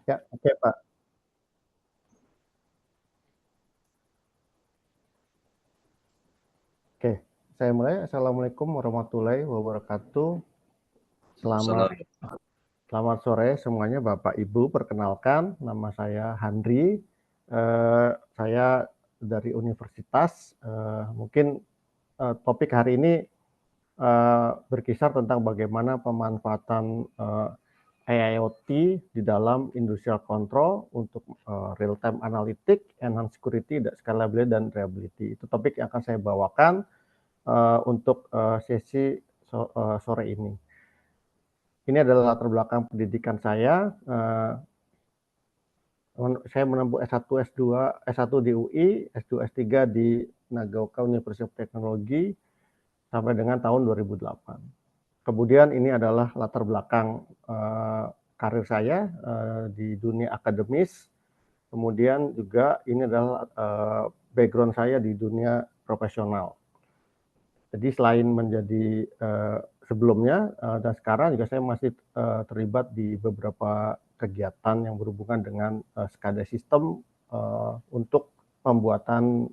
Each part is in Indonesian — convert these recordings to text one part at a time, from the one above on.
Ya, oke Pak. Oke, saya mulai. Assalamualaikum warahmatullahi wabarakatuh. Selamat Salam. selamat sore semuanya, Bapak Ibu. Perkenalkan, nama saya Handri. Saya dari universitas. Mungkin topik hari ini berkisar tentang bagaimana pemanfaatan IoT di dalam industrial control untuk real time analytic, enhanced security, scalability dan reliability. Itu topik yang akan saya bawakan untuk sesi sore ini. Ini adalah latar belakang pendidikan saya. Saya menempuh S1, S2, S1 di UI, S2, S3 di Nagaoka University of Technology sampai dengan tahun 2008. Kemudian ini adalah latar belakang karir saya di dunia akademis. Kemudian juga ini adalah background saya di dunia profesional. Jadi selain menjadi sebelumnya dan sekarang juga saya masih terlibat di beberapa kegiatan yang berhubungan dengan SCADA sistem untuk pembuatan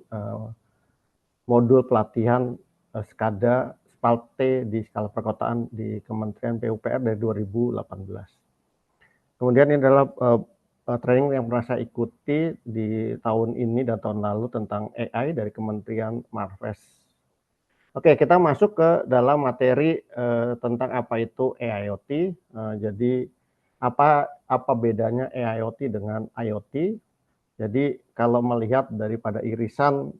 modul pelatihan SCADA SPALT di skala perkotaan di Kementerian PUPR dari 2018. Kemudian ini adalah training yang pernah saya ikuti di tahun ini dan tahun lalu tentang AI dari Kementerian Marves. Oke, kita masuk ke dalam materi tentang apa itu AIoT. Jadi apa bedanya AIoT dengan IoT? Jadi kalau melihat daripada irisan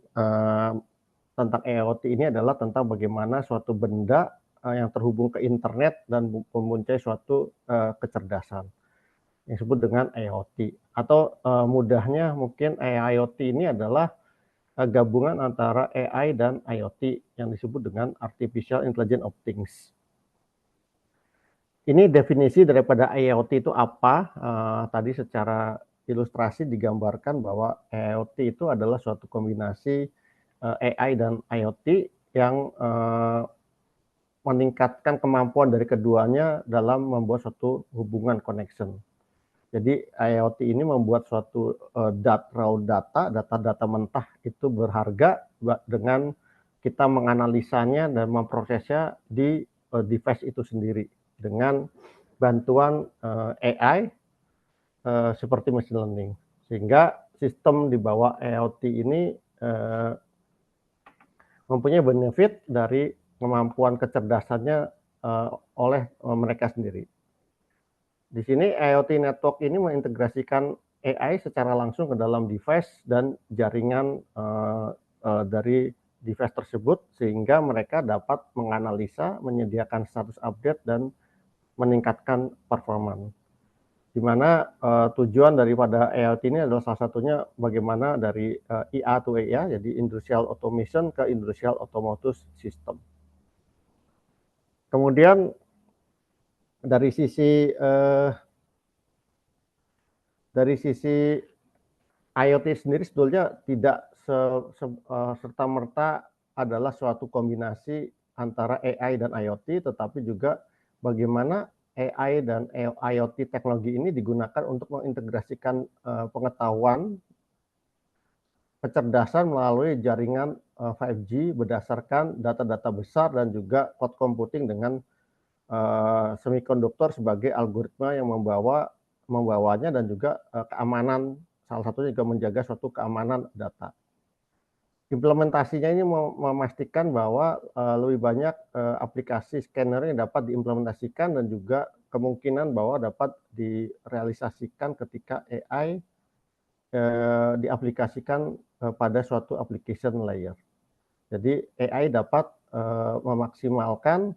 tentang AIoT ini adalah tentang bagaimana suatu benda yang terhubung ke internet dan mempunyai suatu kecerdasan yang disebut dengan IoT. Atau mudahnya mungkin IoT ini adalah gabungan antara AI dan IoT yang disebut dengan Artificial Intelligence of Things. Ini definisi daripada IoT itu apa? Tadi secara ilustrasi digambarkan bahwa IoT itu adalah suatu kombinasi AI dan IoT yang meningkatkan kemampuan dari keduanya dalam membuat suatu hubungan connection. Jadi IoT ini membuat suatu raw data mentah itu berharga dengan kita menganalisanya dan memprosesnya di device itu sendiri dengan bantuan AI seperti machine learning. Sehingga sistem di bawah IoT ini mempunyai benefit dari kemampuan kecerdasannya oleh mereka sendiri. Di sini IoT Network ini mengintegrasikan AI secara langsung ke dalam device dan jaringan dari device tersebut sehingga mereka dapat menganalisa, menyediakan status update dan meningkatkan performa. Di mana tujuan daripada IoT ini adalah salah satunya bagaimana dari IA to AI, jadi Industrial Automation ke Industrial Automotive System. Kemudian dari sisi IoT sendiri sebetulnya tidak serta-merta adalah suatu kombinasi antara AI dan IoT, tetapi juga bagaimana AI dan IoT teknologi ini digunakan untuk mengintegrasikan pengetahuan, kecerdasan melalui jaringan 5G berdasarkan data-data besar dan juga cloud computing dengan semikonduktor sebagai algoritma yang membawanya dan juga keamanan, salah satunya juga menjaga suatu keamanan data. Implementasinya ini memastikan bahwa lebih banyak aplikasi scanner yang dapat diimplementasikan dan juga kemungkinan bahwa dapat direalisasikan ketika AI diaplikasikan pada suatu application layer. Jadi AI dapat memaksimalkan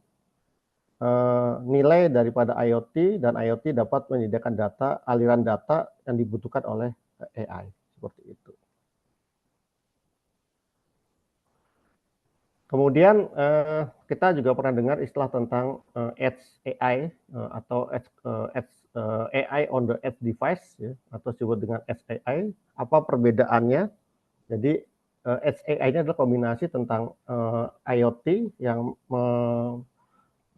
nilai daripada IoT dan IoT dapat menyediakan data, aliran data yang dibutuhkan oleh AI seperti itu. Kemudian kita juga pernah dengar istilah tentang Edge AI atau AI on the edge device ya, atau disebut dengan Edge AI. Apa perbedaannya? Jadi Edge AI ini adalah kombinasi tentang IoT yang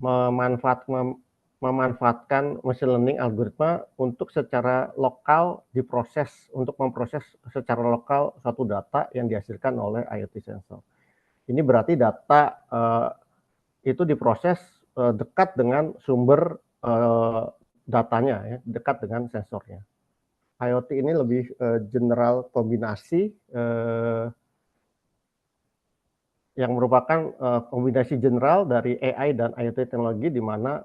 memanfaatkan memanfaatkan machine learning algoritma untuk secara lokal diproses, untuk memproses secara lokal suatu data yang dihasilkan oleh IoT sensor. Ini berarti data itu diproses dekat dengan sumber datanya, ya, dekat dengan sensornya. IoT ini lebih general kombinasi yang merupakan kombinasi general dari AI dan IoT teknologi, di mana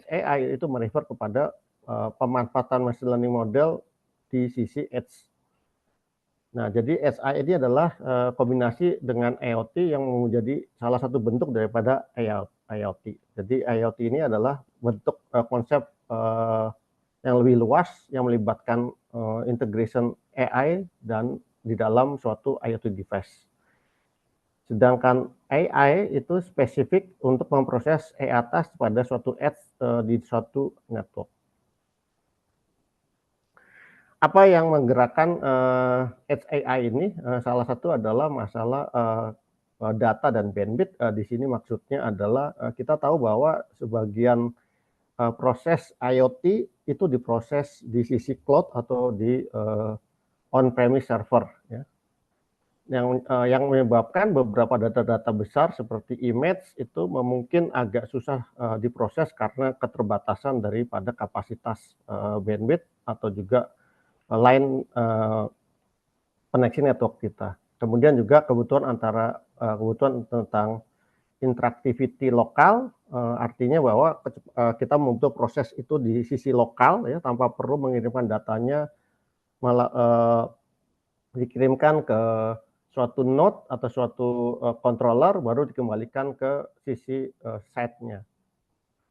AI itu merefer kepada pemanfaatan machine learning model di sisi edge. Nah, jadi AI ini adalah kombinasi dengan IoT yang menjadi salah satu bentuk daripada IoT. Jadi IoT ini adalah bentuk konsep yang lebih luas yang melibatkan integration AI dan di dalam suatu IoT device. Sedangkan AI itu spesifik untuk memproses atas pada suatu edge di suatu network. Apa yang menggerakkan edge AI ini? Salah satu adalah masalah data dan bandwidth. Di sini maksudnya adalah kita tahu bahwa sebagian proses IoT itu diproses di sisi cloud atau di on-premise server, ya. Yang menyebabkan beberapa data-data besar seperti image itu mungkin agak susah diproses karena keterbatasan daripada kapasitas bandwidth atau juga line koneksi network kita. Kemudian juga kebutuhan tentang interactivity lokal, artinya bahwa kita membutuhkan proses itu di sisi lokal, ya, tanpa perlu mengirimkan datanya dikirimkan ke suatu node atau suatu controller baru dikembalikan ke sisi site-nya.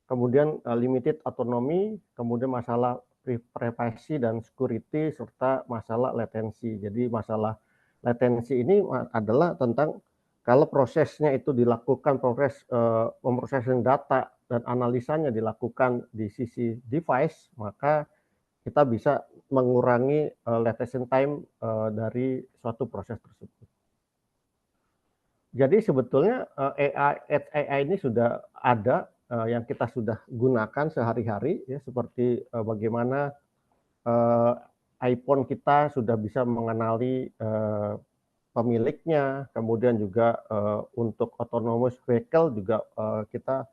Kemudian limited autonomy, kemudian masalah privacy dan security, serta masalah latensi. Jadi masalah latensi ini adalah tentang kalau prosesnya itu dilakukan pemrosesan data dan analisanya dilakukan di sisi device, maka kita bisa mengurangi latency time dari suatu proses tersebut. Jadi sebetulnya AI ini sudah ada yang kita sudah gunakan sehari-hari, ya, seperti bagaimana iPhone kita sudah bisa mengenali pemiliknya, kemudian juga untuk autonomous vehicle juga kita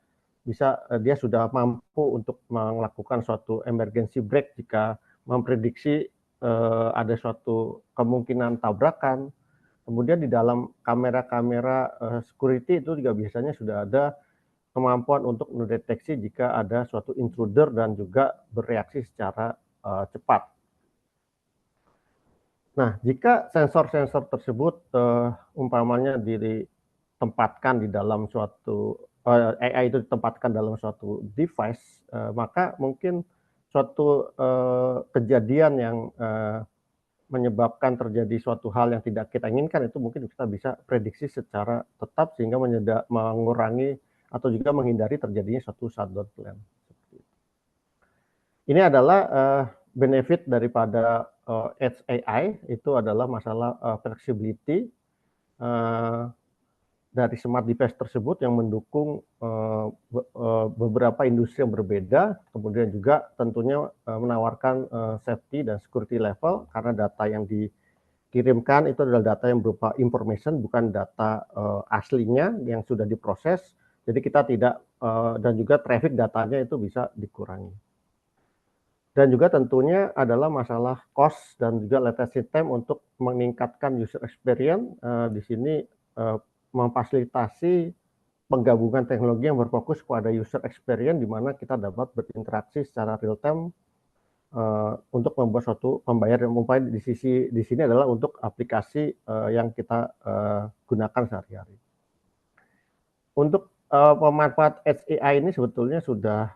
bisa dia sudah mampu untuk melakukan suatu emergency brake jika memprediksi ada suatu kemungkinan tabrakan. Kemudian di dalam kamera-kamera security itu juga biasanya sudah ada kemampuan untuk mendeteksi jika ada suatu intruder dan juga bereaksi secara cepat. Nah, jika sensor-sensor tersebut umpamanya ditempatkan di dalam suatu AI itu ditempatkan dalam suatu device, maka mungkin suatu kejadian yang menyebabkan terjadi suatu hal yang tidak kita inginkan itu mungkin kita bisa prediksi secara tetap sehingga mengurangi atau juga menghindari terjadinya suatu shutdown plan. Ini adalah benefit daripada edge AI, itu adalah masalah flexibility dari smart device tersebut yang mendukung beberapa industri yang berbeda, kemudian juga tentunya menawarkan safety dan security level karena data yang dikirimkan itu adalah data yang berupa information, bukan data aslinya yang sudah diproses. Jadi kita tidak dan juga traffic datanya itu bisa dikurangi. Dan juga tentunya adalah masalah cost dan juga latency time untuk meningkatkan user experience. Di sini memfasilitasi penggabungan teknologi yang berfokus pada user experience, di mana kita dapat berinteraksi secara real time untuk membuat suatu pembayaran di sini adalah untuk aplikasi yang kita gunakan sehari-hari. Untuk pemanfaat edge AI ini sebetulnya sudah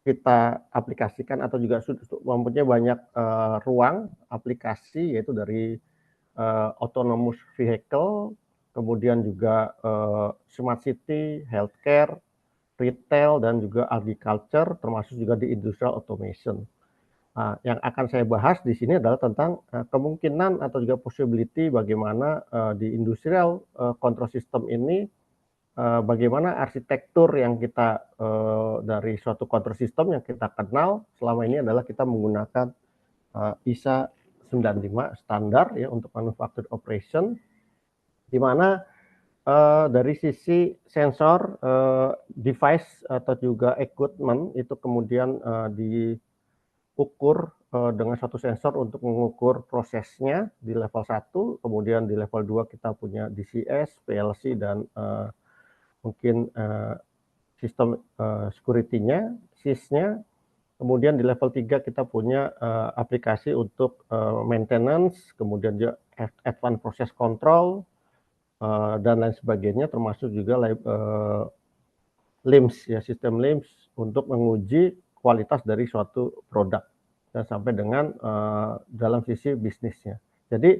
kita aplikasikan atau juga mempunyai banyak ruang aplikasi, yaitu dari autonomous vehicle, kemudian juga smart city, healthcare, retail, dan juga agriculture, termasuk juga di industrial automation. Nah, yang akan saya bahas di sini adalah tentang kemungkinan atau juga possibility bagaimana di industrial control system ini bagaimana arsitektur yang kita dari suatu control system yang kita kenal selama ini adalah kita menggunakan ISA 95 standar ya untuk manufacturing operation, di mana dari sisi sensor, device atau juga equipment itu kemudian diukur dengan satu sensor untuk mengukur prosesnya di level 1, kemudian di level 2 kita punya DCS, PLC, dan mungkin sistem security-nya, SIS-nya. Kemudian di level 3 kita punya aplikasi untuk maintenance, kemudian juga advanced process control, dan lain sebagainya, termasuk juga LIMS ya, sistem LIMS untuk menguji kualitas dari suatu produk dan sampai dengan dalam sisi bisnisnya. Jadi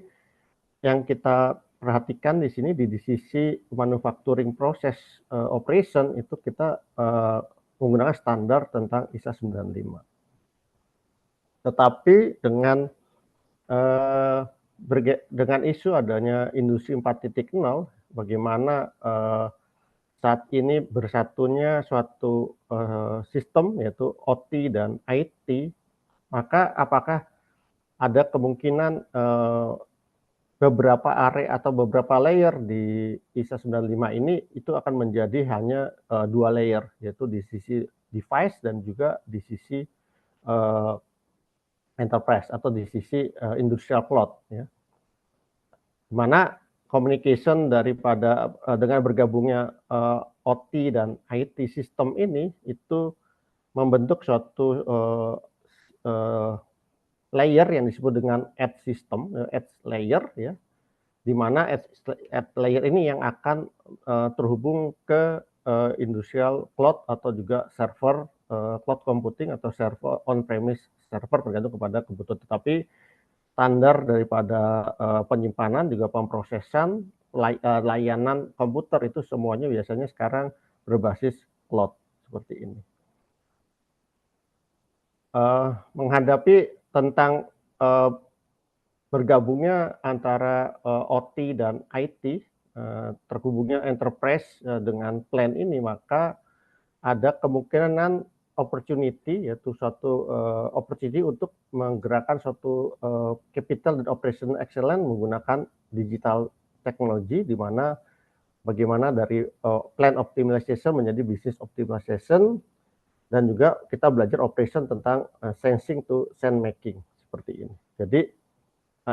yang kita perhatikan di sini di sisi manufacturing process operation itu kita menggunakan standar tentang ISA 95. Tetapi dengan dengan isu adanya industri 4.0, bagaimana saat ini bersatunya suatu sistem yaitu OT dan IT, maka apakah ada kemungkinan beberapa area atau beberapa layer di ISA 95 ini itu akan menjadi hanya 2 layer, yaitu di sisi device dan juga di sisi enterprise atau di sisi industrial cloud ya. Di mana communication daripada dengan bergabungnya OT dan IT sistem ini itu membentuk suatu layer yang disebut dengan edge system, edge layer ya, di mana edge layer ini yang akan terhubung ke industrial cloud atau juga server cloud computing atau server on-premise server, tergantung kepada kebutuhan. Tetapi standar daripada penyimpanan juga pemrosesan layanan komputer itu semuanya biasanya sekarang berbasis cloud seperti ini. Menghadapi tentang bergabungnya antara OT dan IT, terhubungnya enterprise dengan plan ini, maka ada kemungkinan opportunity, yaitu suatu opportunity untuk menggerakkan suatu capital dan operation excellence menggunakan digital technology, di mana bagaimana dari plan optimization menjadi business optimization, dan juga kita belajar operation tentang sensing to sense making seperti ini. Jadi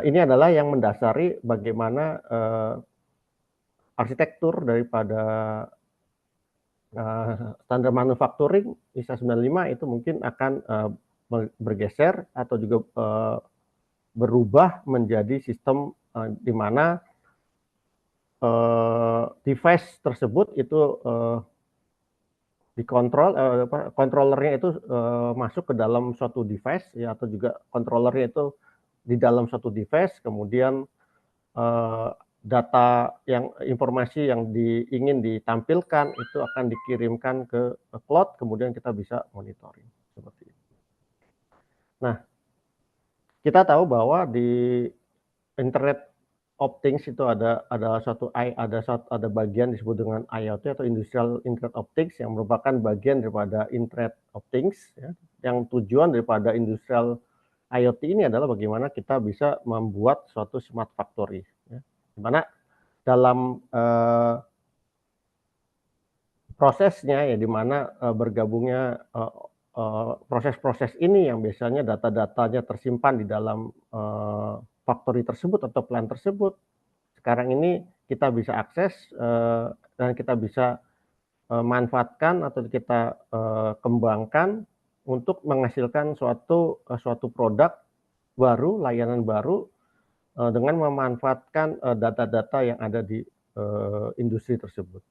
ini adalah yang mendasari bagaimana arsitektur daripada standar manufacturing ISA 95 itu mungkin akan bergeser atau juga berubah menjadi sistem di mana device tersebut itu dikontrol, controllernya itu masuk ke dalam suatu device ya, atau juga controllernya itu di dalam suatu device, kemudian data informasi yang ingin ditampilkan itu akan dikirimkan ke cloud, kemudian kita bisa monitoring seperti itu. Nah, kita tahu bahwa di Internet of Things itu ada bagian disebut dengan IoT atau Industrial Internet of Things yang merupakan bagian daripada Internet of Things ya, yang tujuan daripada Industrial IoT ini adalah bagaimana kita bisa membuat suatu smart factory ya, di mana dalam prosesnya ya, di mana bergabungnya proses-proses ini yang biasanya data-datanya tersimpan di dalam factory tersebut atau plant tersebut. Sekarang ini kita bisa akses dan kita bisa manfaatkan atau kita kembangkan untuk menghasilkan suatu produk baru, layanan baru dengan memanfaatkan data-data yang ada di industri tersebut.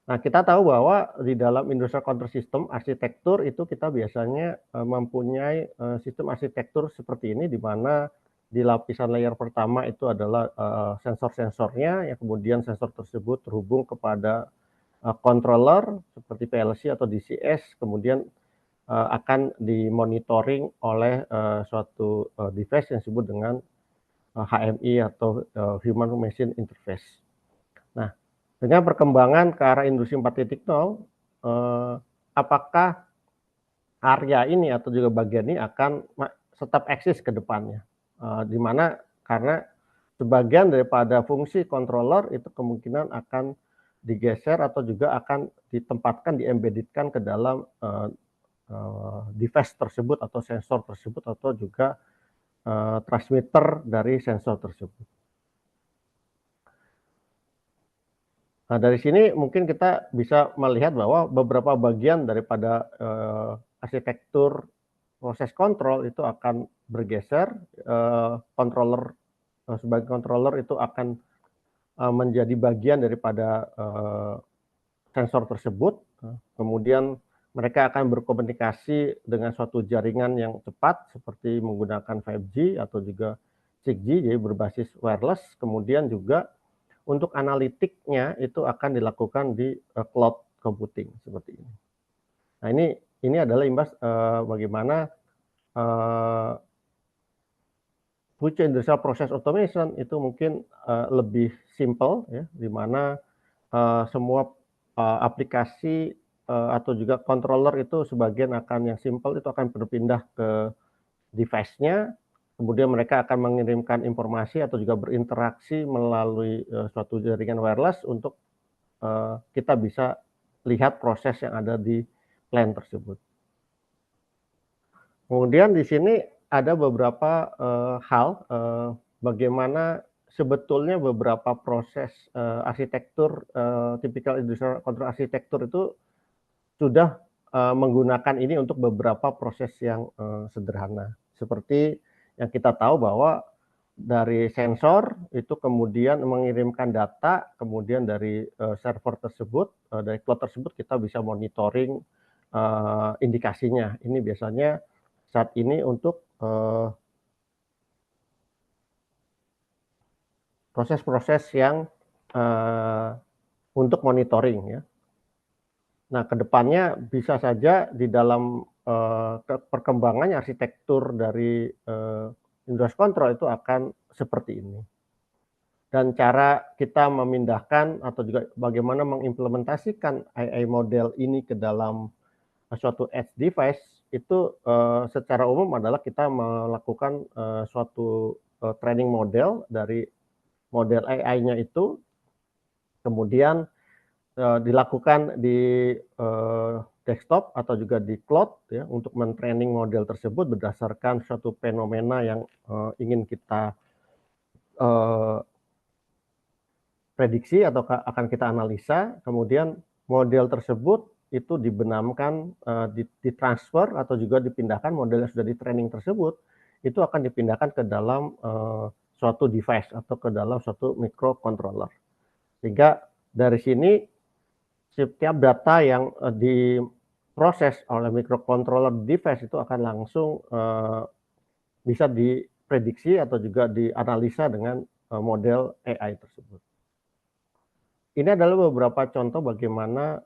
Nah, kita tahu bahwa di dalam industrial control system arsitektur itu kita biasanya mempunyai sistem arsitektur seperti ini, di mana di lapisan layer pertama itu adalah sensor-sensornya, yang kemudian sensor tersebut terhubung kepada controller seperti PLC atau DCS, kemudian akan dimonitoring oleh suatu device yang disebut dengan HMI atau Human Machine Interface. Nah, Dengan perkembangan ke arah industri 4.0, apakah area ini atau juga bagian ini akan tetap eksis ke depannya? Di mana karena sebagian daripada fungsi controller itu kemungkinan akan digeser atau juga akan ditempatkan, di-embedded-kan ke dalam device tersebut atau sensor tersebut atau juga transmitter dari sensor tersebut. Nah, dari sini mungkin kita bisa melihat bahwa beberapa bagian daripada arsitektur proses kontrol itu akan bergeser, controller sebagai controller itu akan menjadi bagian daripada sensor tersebut, kemudian mereka akan berkomunikasi dengan suatu jaringan yang cepat seperti menggunakan 5G atau juga 6G, jadi berbasis wireless. Kemudian juga untuk analitiknya itu akan dilakukan di cloud computing seperti ini. Nah, ini adalah imbas bagaimana future industrial process automation itu mungkin lebih simple ya, di mana semua aplikasi atau juga controller itu sebagian akan yang simple itu akan berpindah ke device-nya, kemudian mereka akan mengirimkan informasi atau juga berinteraksi melalui suatu jaringan wireless untuk kita bisa lihat proses yang ada di plant tersebut. Kemudian di sini ada beberapa hal bagaimana sebetulnya beberapa proses arsitektur typical industrial control arsitektur itu sudah menggunakan ini untuk beberapa proses yang sederhana. Seperti yang kita tahu bahwa dari sensor itu kemudian mengirimkan data, kemudian dari server tersebut, dari cloud tersebut kita bisa monitoring indikasinya. Ini biasanya saat ini untuk proses-proses yang untuk monitoring ya. Nah, kedepannya bisa saja di dalam perkembangannya arsitektur dari industrial control itu akan seperti ini. Dan cara kita memindahkan atau juga bagaimana mengimplementasikan AI model ini ke dalam suatu edge device itu secara umum adalah kita melakukan suatu training model dari model AI-nya itu, kemudian dilakukan di desktop atau juga di cloud ya untuk mentraining model tersebut berdasarkan suatu fenomena yang ingin kita prediksi atau akan kita analisa, kemudian model tersebut itu dibenamkan, ditransfer atau juga dipindahkan model yang sudah di training tersebut itu akan dipindahkan ke dalam suatu device atau ke dalam suatu microcontroller. Sehingga dari sini setiap data yang diproses oleh microcontroller device itu akan langsung bisa diprediksi atau juga dianalisa dengan model AI tersebut. Ini adalah beberapa contoh bagaimana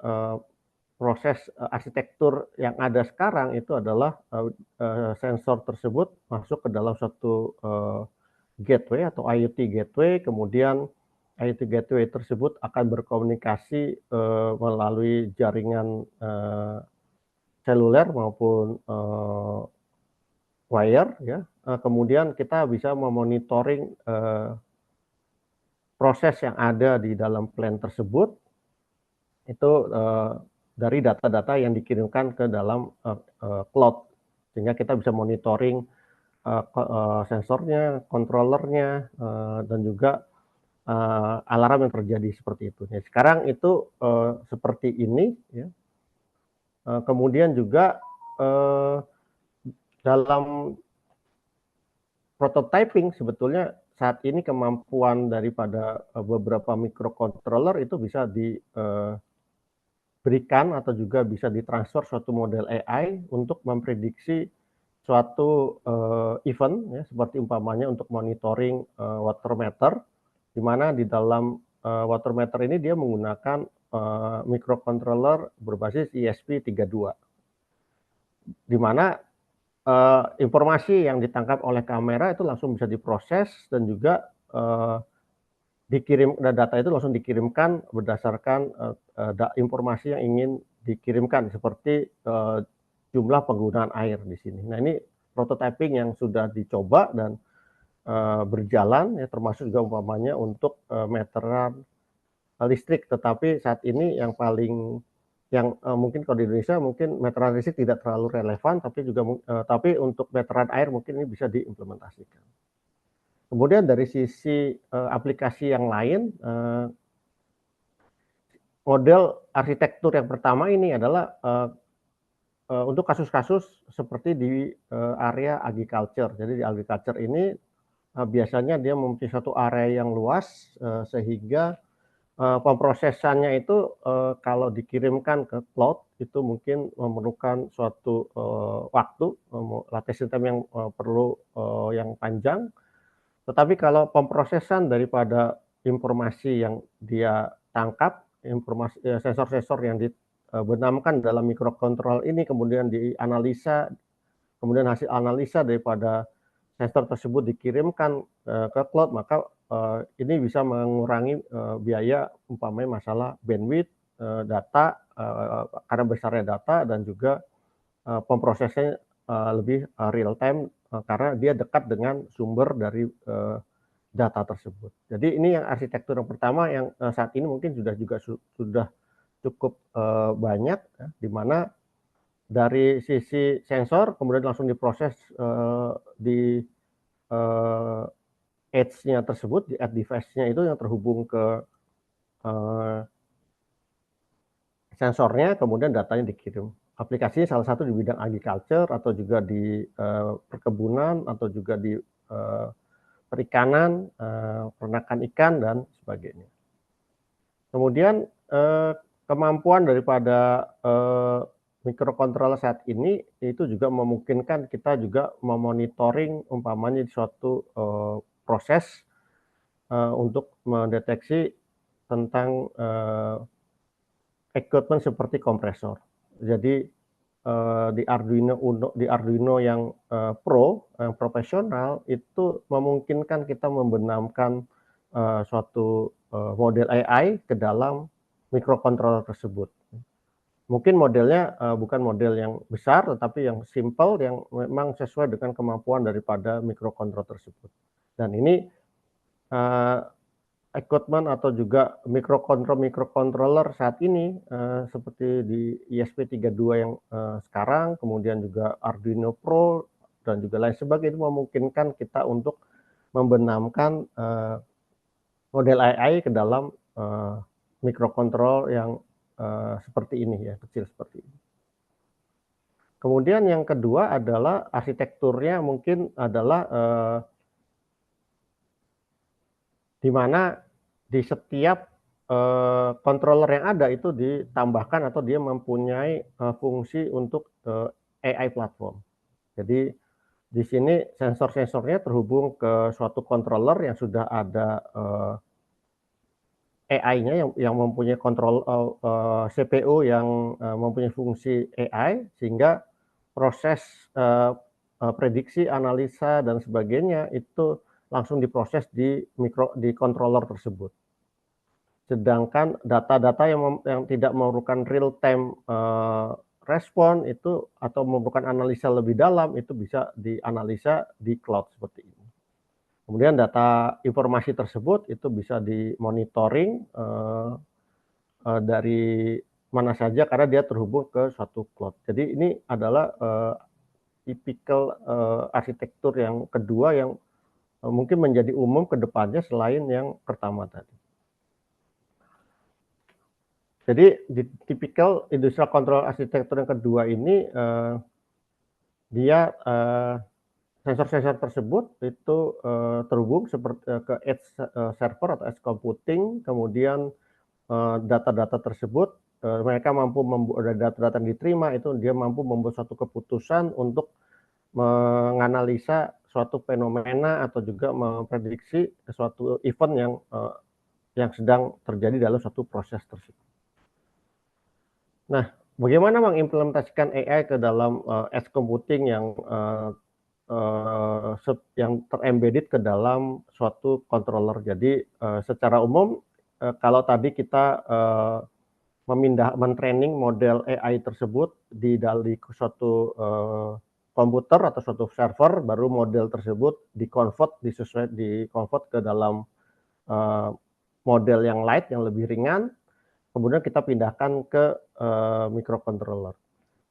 proses arsitektur yang ada sekarang itu adalah sensor tersebut masuk ke dalam suatu gateway atau IoT gateway, kemudian IoT gateway tersebut akan berkomunikasi melalui jaringan seluler maupun wire ya. Kemudian kita bisa memonitoring proses yang ada di dalam plant tersebut itu dari data-data yang dikirimkan ke dalam cloud, sehingga kita bisa monitoring sensornya, controllernya, dan juga alarm yang terjadi seperti itu. Nah, sekarang itu seperti ini, ya. Kemudian juga dalam prototyping sebetulnya saat ini kemampuan daripada beberapa microcontroller itu bisa diberikan atau juga bisa ditransfer suatu model AI untuk memprediksi suatu event, ya, seperti umpamanya untuk monitoring water meter, di mana di dalam water meter ini dia menggunakan microcontroller berbasis ESP32, di mana informasi yang ditangkap oleh kamera itu langsung bisa diproses dan juga data itu langsung dikirimkan berdasarkan informasi yang ingin dikirimkan, seperti jumlah penggunaan air di sini. Nah, ini prototyping yang sudah dicoba dan berjalan, ya, termasuk juga umpamanya untuk meteran listrik. Tetapi saat ini yang paling mungkin kalau di Indonesia mungkin meteran listrik tidak terlalu relevan, tapi untuk meteran air mungkin ini bisa diimplementasikan. Kemudian dari sisi aplikasi yang lain, model arsitektur yang pertama ini adalah untuk kasus-kasus seperti di area agriculture. Jadi di agriculture ini biasanya dia mempunyai satu area yang luas, sehingga pemrosesannya itu kalau dikirimkan ke cloud itu mungkin memerlukan suatu waktu, latency time yang perlu yang panjang. Tetapi kalau pemrosesan daripada informasi yang dia tangkap, sensor-sensor yang dibenamkan dalam microcontroller ini kemudian dianalisa, kemudian hasil analisa daripada sensor tersebut dikirimkan ke cloud, maka ini bisa mengurangi biaya umpamanya masalah bandwidth data, karena besarnya data, dan juga pemprosesnya lebih real time karena dia dekat dengan sumber dari data tersebut. Jadi ini yang arsitektur yang pertama yang saat ini mungkin sudah cukup banyak, ya, di mana dari sisi sensor kemudian langsung diproses di edge-nya tersebut, di edge device-nya itu yang terhubung ke sensornya, kemudian datanya dikirim. Aplikasinya salah satu di bidang agriculture, atau juga di perkebunan, atau juga di perikanan, peternakan ikan, dan sebagainya. Kemudian kemampuan daripada microcontroller saat ini itu juga memungkinkan kita juga memonitoring umpamanya di suatu proses untuk mendeteksi tentang equipment seperti kompresor. Jadi di Arduino yang Pro, yang profesional, itu memungkinkan kita membenamkan suatu model AI ke dalam microcontroller tersebut. Mungkin modelnya bukan model yang besar, tetapi yang simple, yang memang sesuai dengan kemampuan daripada microcontroller tersebut. Dan ini equipment atau juga microcontroller saat ini seperti di ESP32 yang sekarang, kemudian juga Arduino Pro dan juga lain sebagainya, itu memungkinkan kita untuk membenamkan model AI ke dalam microcontroller yang seperti ini, ya, kecil seperti ini. Kemudian yang kedua adalah arsitekturnya mungkin adalah di mana di setiap controller yang ada itu ditambahkan atau dia mempunyai fungsi untuk AI platform. Jadi di sini sensor-sensornya terhubung ke suatu controller yang sudah ada AI-nya yang mempunyai kontrol CPU yang mempunyai fungsi AI, sehingga proses prediksi, analisa, dan sebagainya itu langsung diproses di controller tersebut. Sedangkan data-data yang tidak memerlukan real time respon itu, atau memerlukan analisa lebih dalam, itu bisa dianalisa di cloud seperti ini. Kemudian data informasi tersebut itu bisa dimonitoring dari mana saja karena dia terhubung ke suatu cloud. Jadi ini adalah tipikal arsitektur yang kedua yang mungkin menjadi umum ke depannya selain yang pertama tadi. Jadi di tipikal industrial control arsitektur yang kedua ini dia sensor-sensor tersebut itu terhubung seperti ke edge server atau edge computing, kemudian data-data tersebut mereka mampu membuat data-data yang diterima itu dia mampu membuat suatu keputusan untuk menganalisa suatu fenomena atau juga memprediksi suatu event yang sedang terjadi dalam suatu proses tersebut. Nah, bagaimana mengimplementasikan AI ke dalam edge computing yang yang terembedded ke dalam suatu controller. Jadi secara umum kalau tadi kita mentraining model AI tersebut di suatu komputer atau suatu server, baru model tersebut dikonvert ke dalam model yang light, yang lebih ringan, kemudian kita pindahkan ke microcontroller.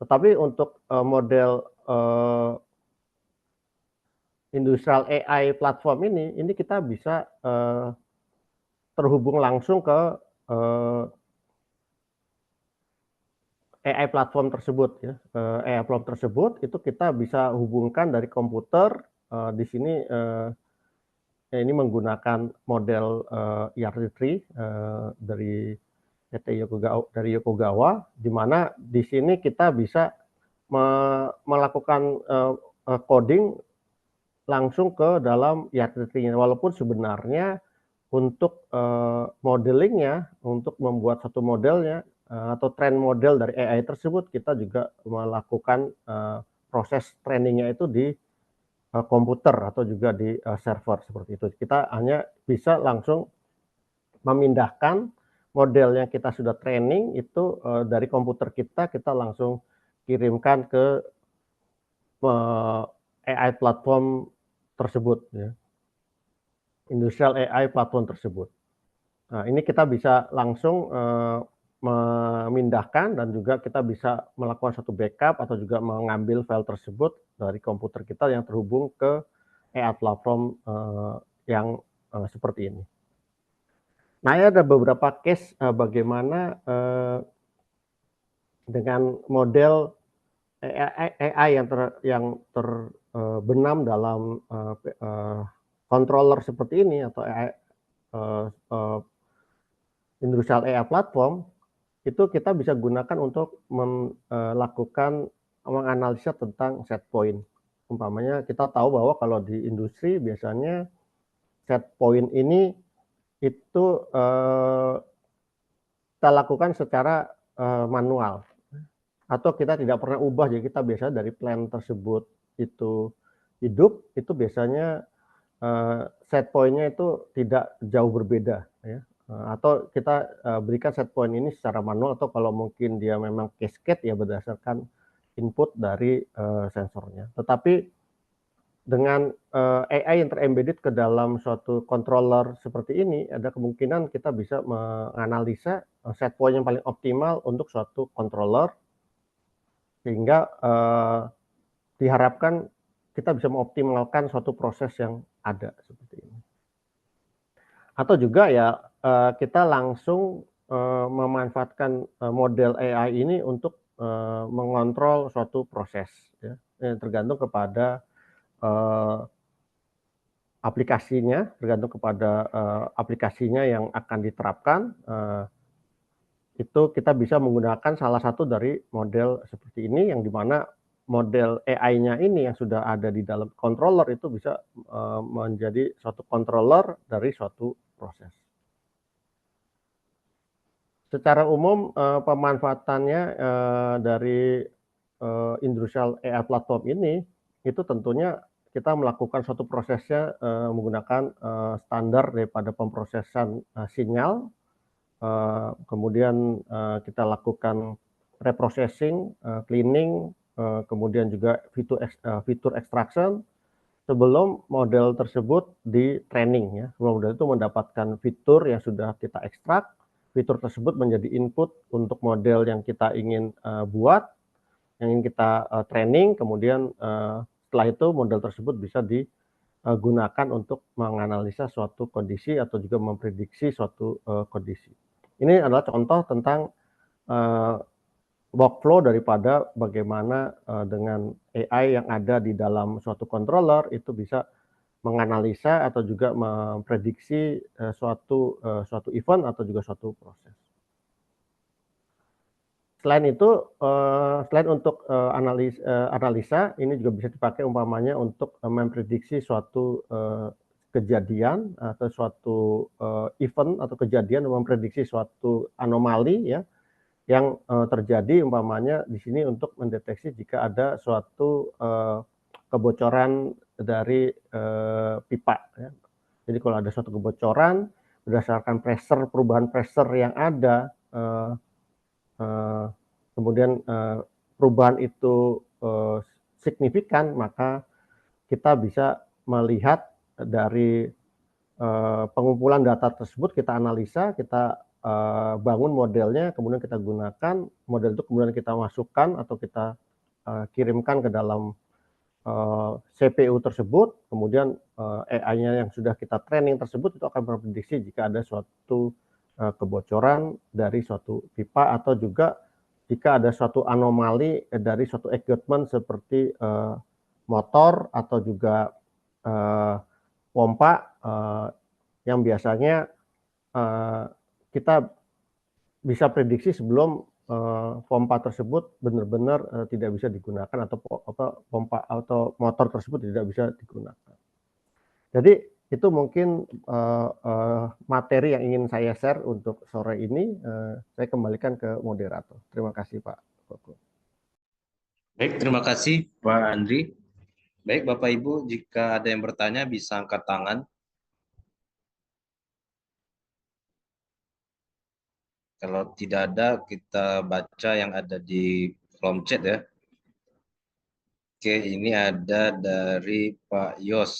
Tetapi untuk model industrial AI platform ini kita bisa terhubung langsung ke AI platform tersebut ya. AI platform tersebut itu kita bisa hubungkan dari komputer. Di sini ini menggunakan model ERT3 dari PT Yokogawa, di mana di sini kita bisa melakukan coding langsung ke dalam ERT3-nya, walaupun sebenarnya untuk modelingnya, untuk membuat satu modelnya atau train model dari AI tersebut, kita juga melakukan proses trainingnya itu di komputer atau juga di server seperti itu. Kita hanya bisa langsung memindahkan model yang kita sudah training itu dari komputer kita langsung kirimkan ke AI platform tersebut ya. Industrial AI platform tersebut. Nah, ini kita bisa langsung memindahkan, dan juga kita bisa melakukan satu backup atau juga mengambil file tersebut dari komputer kita yang terhubung ke AI platform yang seperti ini. Nah, ini ada beberapa case bagaimana dengan model AI yang terbenam dalam controller seperti ini atau AI industrial AI platform, itu kita bisa gunakan untuk melakukan menganalisa tentang set point. Umpamanya kita tahu bahwa kalau di industri biasanya set point ini itu kita lakukan secara manual, atau kita tidak pernah ubah. Jadi kita biasanya dari plan tersebut itu hidup, itu biasanya set point-nya itu tidak jauh berbeda ya. Atau kita berikan set point ini secara manual, atau kalau mungkin dia memang cascade ya berdasarkan input dari sensornya. Tetapi dengan AI yang terembedded ke dalam suatu controller seperti ini, ada kemungkinan kita bisa menganalisa set point yang paling optimal untuk suatu controller, sehingga diharapkan kita bisa mengoptimalkan suatu proses yang ada seperti ini. Atau juga ya kita langsung memanfaatkan model AI ini untuk mengontrol suatu proses ya. Tergantung kepada aplikasinya, tergantung kepada aplikasinya yang akan diterapkan. Itu kita bisa menggunakan salah satu dari model seperti ini, yang dimana model AI-nya ini yang sudah ada di dalam controller itu bisa menjadi suatu controller dari suatu proses. Secara umum pemanfaatannya dari industrial AI platform ini itu tentunya kita melakukan suatu prosesnya menggunakan standar daripada pemrosesan sinyal. Kemudian kita lakukan reprocessing, cleaning, kemudian juga fitur extraction sebelum model tersebut di training ya. Sebelum model itu mendapatkan fitur yang sudah kita ekstrak, fitur tersebut menjadi input untuk model yang kita ingin buat, yang ingin kita training. Kemudian setelah itu model tersebut bisa digunakan untuk menganalisa suatu kondisi atau juga memprediksi suatu kondisi. Ini adalah contoh tentang workflow daripada bagaimana dengan AI yang ada di dalam suatu controller itu bisa menganalisa atau juga memprediksi suatu event atau juga suatu proses. Selain itu, selain untuk analisa, ini juga bisa dipakai umpamanya untuk memprediksi suatu kejadian atau suatu event atau kejadian, memprediksi suatu anomali ya yang terjadi umpamanya di sini untuk mendeteksi jika ada suatu kebocoran dari pipa. Ya. Jadi kalau ada suatu kebocoran berdasarkan perubahan pressure yang ada, kemudian perubahan itu signifikan, maka kita bisa melihat dari pengumpulan data tersebut, kita analisa, kita bangun modelnya, kemudian kita gunakan model itu, kemudian kita masukkan atau kita kirimkan ke dalam CPU tersebut, kemudian AI-nya yang sudah kita training tersebut itu akan memprediksi jika ada suatu kebocoran dari suatu pipa, atau juga jika ada suatu anomali dari suatu equipment seperti motor atau juga pompa yang biasanya kita bisa prediksi sebelum pompa tersebut benar-benar tidak bisa digunakan, atau pompa atau motor tersebut tidak bisa digunakan. Jadi itu mungkin materi yang ingin saya share untuk sore ini. Saya kembalikan ke moderator. Terima kasih Pak Koko. Baik, terima kasih Pak Andri. Baik Bapak Ibu, jika ada yang bertanya bisa angkat tangan. Kalau tidak ada, kita baca yang ada di kolom chat ya. Oke, ini ada dari Pak Yos.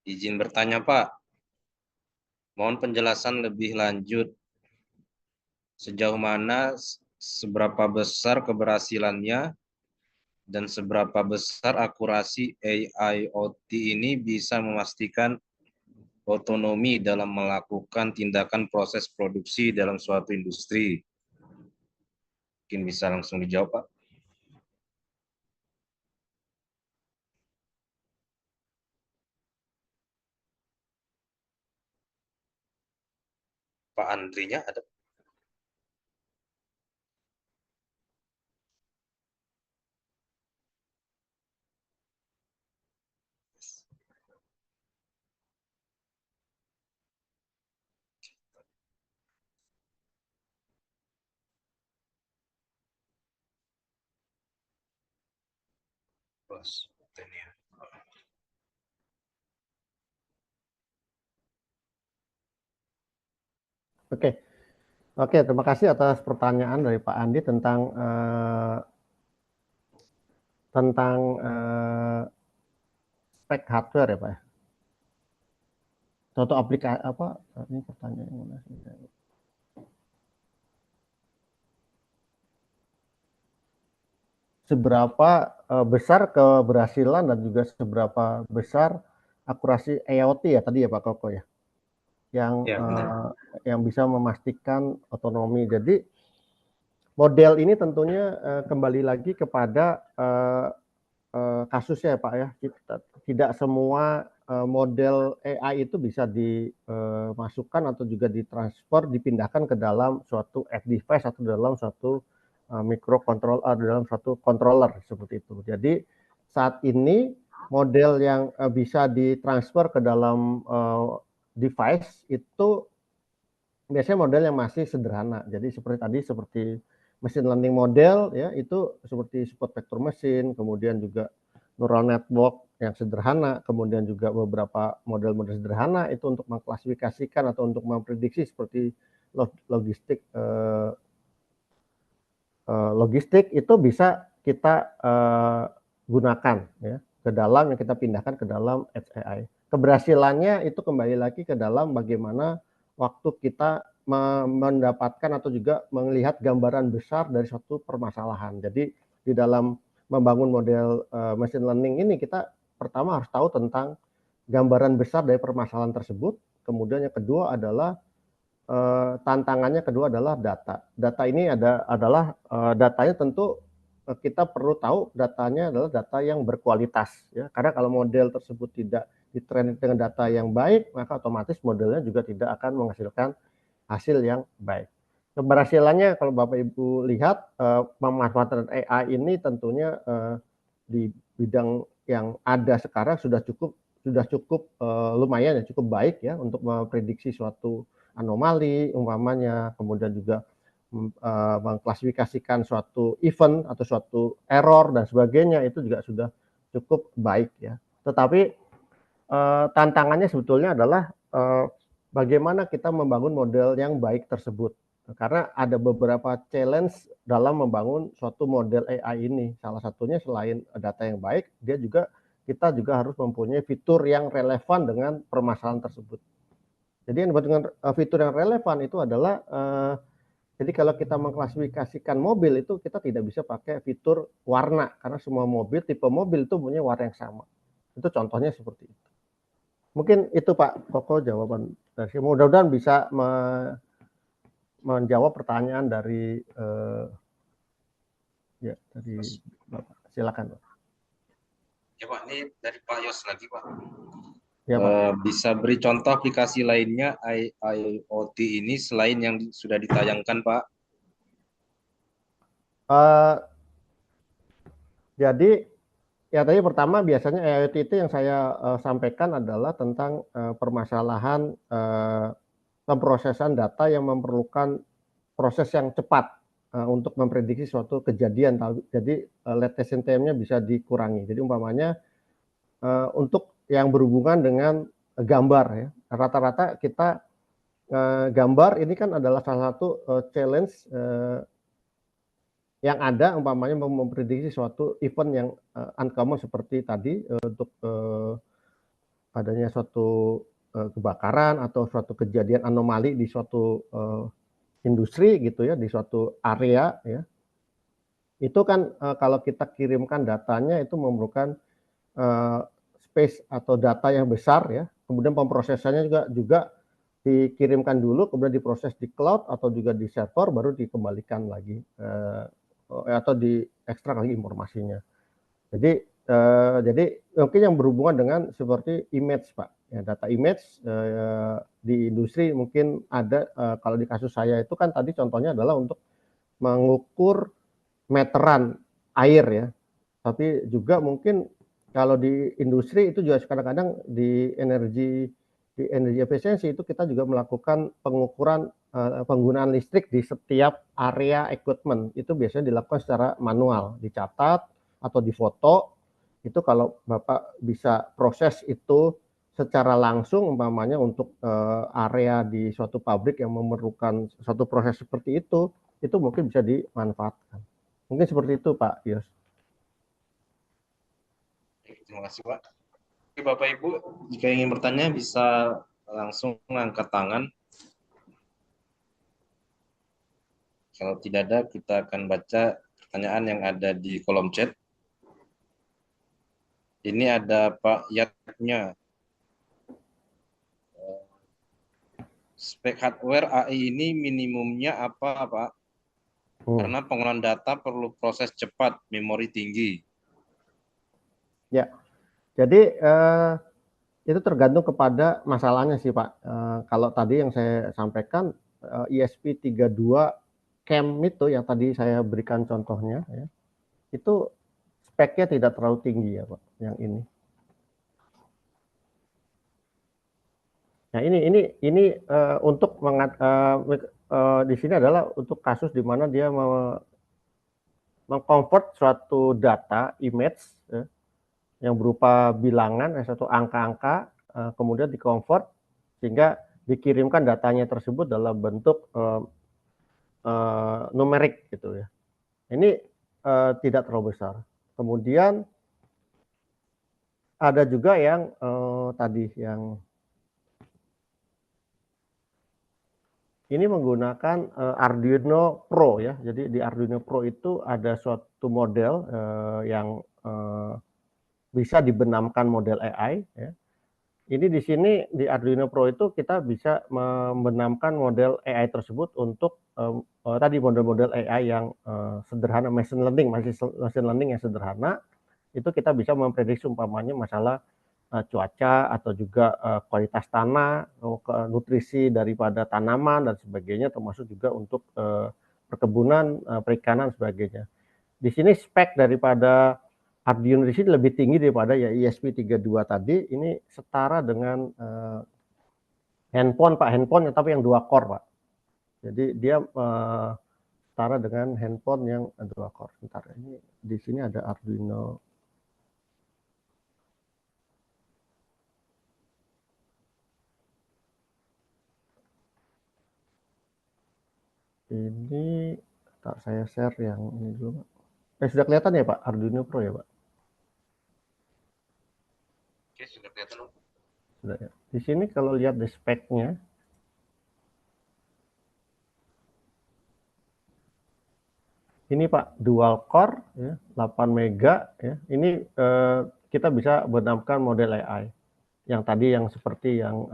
Izin bertanya Pak, mohon penjelasan lebih lanjut. Sejauh mana, seberapa besar keberhasilannya, dan seberapa besar akurasi AIoT ini bisa memastikan otonomi dalam melakukan tindakan proses produksi dalam suatu industri. Mungkin bisa langsung dijawab, Pak. Pak Andrinya ada? Bos, Oke, terima kasih atas pertanyaan dari Pak Andi tentang spek hardware ya Pak ya. Suatu aplikasi apa? Ini pertanyaan mana sih? Seberapa besar keberhasilan dan juga seberapa besar akurasi IoT ya tadi ya Pak Koko ya, yang bisa memastikan otonomi. Jadi model ini tentunya kembali lagi kepada kasusnya ya Pak ya. Tidak semua model AI itu bisa dimasukkan atau juga ditransfer, dipindahkan ke dalam suatu edge device atau dalam suatu microcontroller, dalam suatu controller seperti itu. Jadi saat ini model yang bisa ditransfer ke dalam device itu biasanya model yang masih sederhana. Jadi seperti tadi, seperti machine learning model ya, itu seperti support vector machine, kemudian juga neural network yang sederhana, kemudian juga beberapa model-model sederhana itu untuk mengklasifikasikan atau untuk memprediksi seperti logistik itu bisa kita gunakan ya ke dalam, yang kita pindahkan ke dalam edge AI. Keberhasilannya itu kembali lagi ke dalam bagaimana waktu kita mendapatkan atau juga melihat gambaran besar dari suatu permasalahan. Jadi di dalam membangun model machine learning ini, kita pertama harus tahu tentang gambaran besar dari permasalahan tersebut. Kemudian yang kedua adalah tantangannya kedua adalah data. Data ini adalah datanya tentu kita perlu tahu datanya adalah data yang berkualitas ya. Karena kalau model tersebut tidak ditrain dengan data yang baik, maka otomatis modelnya juga tidak akan menghasilkan hasil yang baik. Keberhasilannya kalau Bapak Ibu lihat pemanfaatan AI ini tentunya di bidang yang ada sekarang sudah cukup lumayan ya, cukup baik ya untuk memprediksi suatu anomali umpamanya, kemudian juga mengklasifikasikan suatu event atau suatu error dan sebagainya itu juga sudah cukup baik ya. Tetapi tantangannya sebetulnya adalah bagaimana kita membangun model yang baik tersebut. Karena ada beberapa challenge dalam membangun suatu model AI ini. Salah satunya selain data yang baik, kita juga harus mempunyai fitur yang relevan dengan permasalahan tersebut. Jadi yang disebut dengan fitur yang relevan itu adalah jadi kalau kita mengklasifikasikan mobil itu kita tidak bisa pakai fitur warna karena semua tipe mobil itu punya warna yang sama. Itu contohnya seperti itu. Mungkin itu Pak Koko jawaban dari saya. Mudah-mudahan bisa menjawab pertanyaan dari dari Bapak. Silakan Pak. Ya Pak, ini dari Pak Yos lagi Pak. Ya, Pak. Bisa beri contoh aplikasi lainnya IoT ini selain yang sudah ditayangkan Pak? Jadi ya tadi pertama biasanya IoT itu yang saya sampaikan adalah tentang permasalahan pemrosesan data yang memerlukan proses yang cepat untuk memprediksi suatu kejadian. Jadi latency time-nya bisa dikurangi. Jadi umpamanya untuk yang berhubungan dengan gambar ya. Rata-rata kita gambar ini kan adalah salah satu challenge yang ada umpamanya memprediksi suatu event yang uncommon seperti tadi untuk adanya suatu kebakaran atau suatu kejadian anomali di suatu industri gitu ya, di suatu area ya. Itu kan kalau kita kirimkan datanya itu memerlukan space atau data yang besar ya. Kemudian pemrosesannya juga dikirimkan dulu, kemudian diproses di cloud atau juga di server, baru dikembalikan lagi atau diekstrak lagi informasinya. Jadi mungkin yang berhubungan dengan seperti image Pak, ya, data image di industri mungkin ada. Kalau di kasus saya itu kan tadi contohnya adalah untuk mengukur meteran air ya, tapi juga mungkin kalau di industri itu juga kadang-kadang di energi efisiensi itu kita juga melakukan pengukuran penggunaan listrik di setiap area equipment. Itu biasanya dilakukan secara manual, dicatat atau difoto. Itu kalau Bapak bisa proses itu secara langsung umpamanya untuk area di suatu pabrik yang memerlukan suatu proses seperti itu mungkin bisa dimanfaatkan. Mungkin seperti itu Pak Yos. Terima kasih Pak. Bapak Ibu, jika ingin bertanya bisa langsung angkat tangan. Kalau tidak ada, kita akan baca pertanyaan yang ada di kolom chat. Ini ada Pak Yatnya. Spek hardware AI ini minimumnya apa Pak? Karena pengolahan data perlu proses cepat, memori tinggi. Ya, jadi itu tergantung kepada masalahnya sih Pak. Kalau tadi yang saya sampaikan ESP32 CAM itu yang tadi saya berikan contohnya, ya, itu speknya tidak terlalu tinggi ya Pak. Yang ini. Nah ini untuk di sini adalah untuk kasus di mana dia mengconvert suatu data image ya, yang berupa bilangan atau angka-angka, kemudian dikonvert sehingga dikirimkan datanya tersebut dalam bentuk numerik gitu ya. Ini tidak terlalu besar. Kemudian ada juga yang tadi yang ini menggunakan Arduino Pro ya. Jadi di Arduino Pro itu ada suatu model yang bisa dibenamkan model AI ya. Ini di sini di Arduino Pro itu kita bisa membenamkan model AI tersebut untuk tadi model-model AI yang sederhana, machine learning yang sederhana. Itu kita bisa memprediksi umpamanya masalah cuaca atau juga kualitas tanah, nutrisi daripada tanaman dan sebagainya, termasuk juga untuk perkebunan, perikanan sebagainya. Di sini spek daripada Arduino di sini lebih tinggi daripada ya ESP32 tadi. Ini setara dengan handphone Pak, handphone tapi yang 2 core Pak. Jadi dia setara dengan handphone yang dual core. Bentar, ini di sini ada Arduino. Ini saya share yang ini dulu, Pak. Sudah kelihatan ya, Pak? Arduino Pro ya, Pak? Oke, sudah kelihatan. Sudah ya. Di sini kalau lihat di speknya, ini Pak, dual core, ya, 8 mega, ya. Ini kita bisa benamkan model AI yang tadi yang seperti yang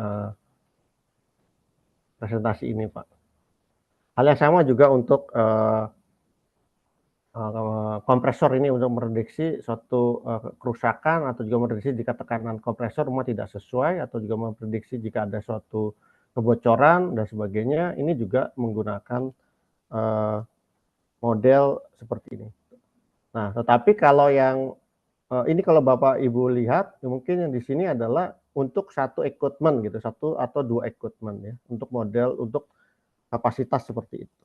presentasi ini, Pak. Hal yang sama juga untuk kompresor ini untuk memprediksi suatu kerusakan atau juga memprediksi jika tekanan kompresor rumah tidak sesuai atau juga memprediksi jika ada suatu kebocoran dan sebagainya. Ini juga menggunakan model seperti ini. Nah, tetapi kalau yang ini kalau Bapak Ibu lihat, mungkin yang di sini adalah untuk satu equipment gitu, satu atau dua equipment ya, untuk model untuk kapasitas seperti itu.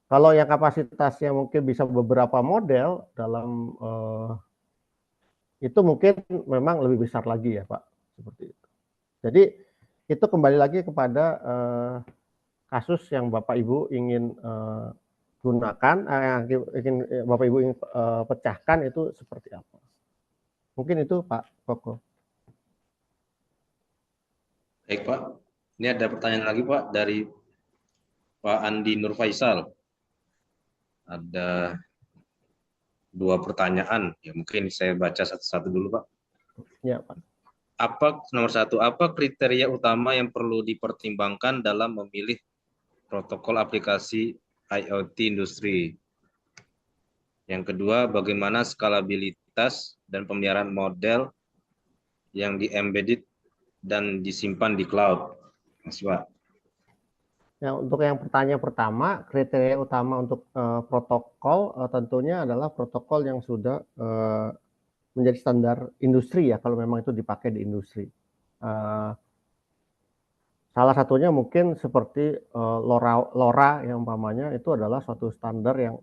Kalau yang kapasitasnya mungkin bisa beberapa model dalam itu mungkin memang lebih besar lagi ya Pak, seperti itu. Jadi itu kembali lagi kepada kasus yang Bapak Ibu ingin gunakan, yang ingin Bapak Ibu ingin pecahkan itu seperti apa. Mungkin itu Pak Koko. Baik Pak, ini ada pertanyaan lagi Pak dari Pak Andi Nur Faisal. Ada 2 pertanyaan, ya mungkin saya baca satu-satu dulu Pak. Ya Pak. Nomor 1, apa kriteria utama yang perlu dipertimbangkan dalam memilih protokol aplikasi IoT industri? Yang kedua, bagaimana skalabilitas dan pemeliharaan model yang di-embedded dan disimpan di cloud? Mas Pak. Ya, untuk yang pertanyaan pertama, kriteria utama untuk protokol tentunya adalah protokol yang sudah menjadi standar industri ya, kalau memang itu dipakai di industri. Salah satunya mungkin seperti LoRa yang umpamanya itu adalah suatu standar yang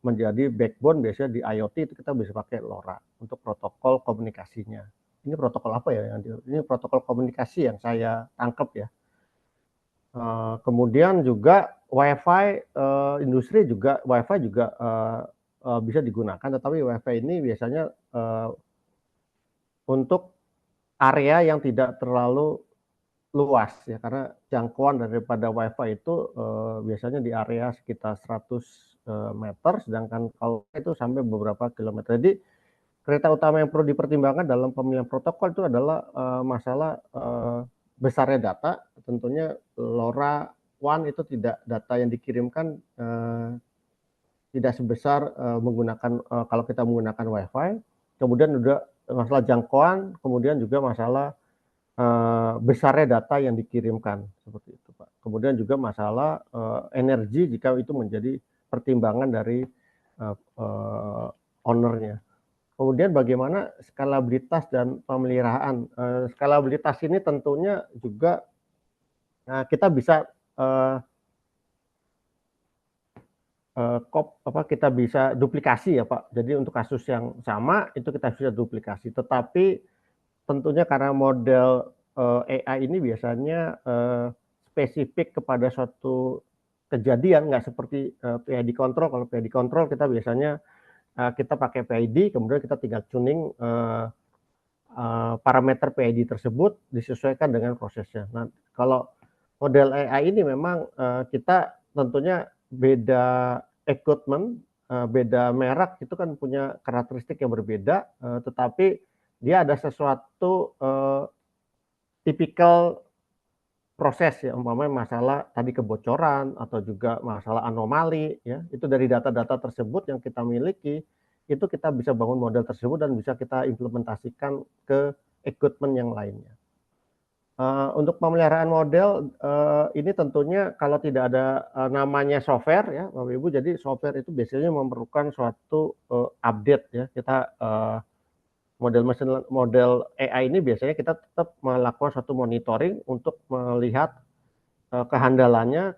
menjadi backbone biasanya di IoT itu kita bisa pakai LoRa untuk protokol komunikasinya. Ini protokol apa ya? Ini protokol komunikasi yang saya tangkap ya. Kemudian juga WiFi industri juga WiFi juga bisa digunakan, tetapi WiFi ini biasanya untuk area yang tidak terlalu luas ya, karena jangkauan daripada WiFi itu biasanya di area sekitar 100 meter, sedangkan kalau itu sampai beberapa kilometer. Jadi kriteria utama yang perlu dipertimbangkan dalam pemilihan protokol itu adalah masalah besarnya data. Tentunya LoRaWAN itu tidak, data yang dikirimkan tidak sebesar menggunakan kalau kita menggunakan WiFi. Kemudian juga masalah jangkauan, kemudian juga masalah besarnya data yang dikirimkan seperti itu Pak. Kemudian juga masalah energi jika itu menjadi pertimbangan dari ownernya. Kemudian bagaimana skalabilitas dan pemeliharaan. Skalabilitas ini tentunya juga kita bisa kita bisa duplikasi ya Pak. Jadi untuk kasus yang sama itu kita bisa duplikasi. Tetapi tentunya karena model AI ini biasanya spesifik kepada suatu kejadian, nggak seperti PID control. Kalau PID control kita biasanya kita pakai PID, kemudian kita tinggal tuning parameter PID tersebut disesuaikan dengan prosesnya. Nah, kalau model AI ini memang kita tentunya beda equipment, beda merek itu kan punya karakteristik yang berbeda, tetapi dia ada sesuatu tipikal proses ya, umpamanya masalah tadi kebocoran atau juga masalah anomali ya, itu dari data-data tersebut yang kita miliki itu kita bisa bangun model tersebut dan bisa kita implementasikan ke equipment yang lainnya. Untuk pemeliharaan model ini tentunya kalau tidak ada namanya software ya Bapak Ibu, jadi software itu biasanya memerlukan suatu update ya. Kita model AI ini biasanya kita tetap melakukan suatu monitoring untuk melihat kehandalan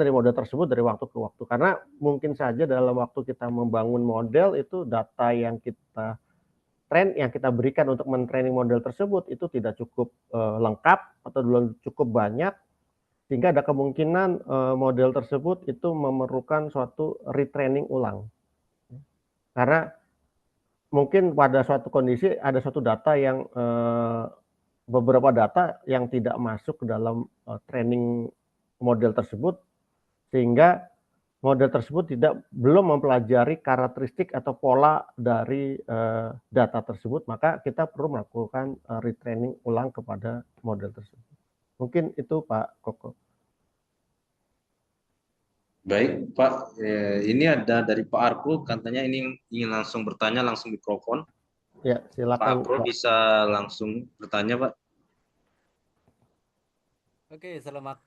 dari model tersebut dari waktu ke waktu. Karena mungkin saja dalam waktu kita membangun model itu data yang kita berikan untuk mentraining model tersebut itu tidak cukup lengkap atau belum cukup banyak, sehingga ada kemungkinan model tersebut itu memerlukan suatu retraining ulang. Karena mungkin pada suatu kondisi ada suatu data yang beberapa data yang tidak masuk ke dalam training model tersebut, sehingga model tersebut belum mempelajari karakteristik atau pola dari data tersebut, maka kita perlu melakukan retraining ulang kepada model tersebut. Mungkin itu Pak Koko. Baik, Pak. Ini ada dari Pak Arko, katanya ini ingin langsung bertanya, langsung mikrofon. Ya, Pak silakan. Arko bisa langsung bertanya, Pak. Oke, selamat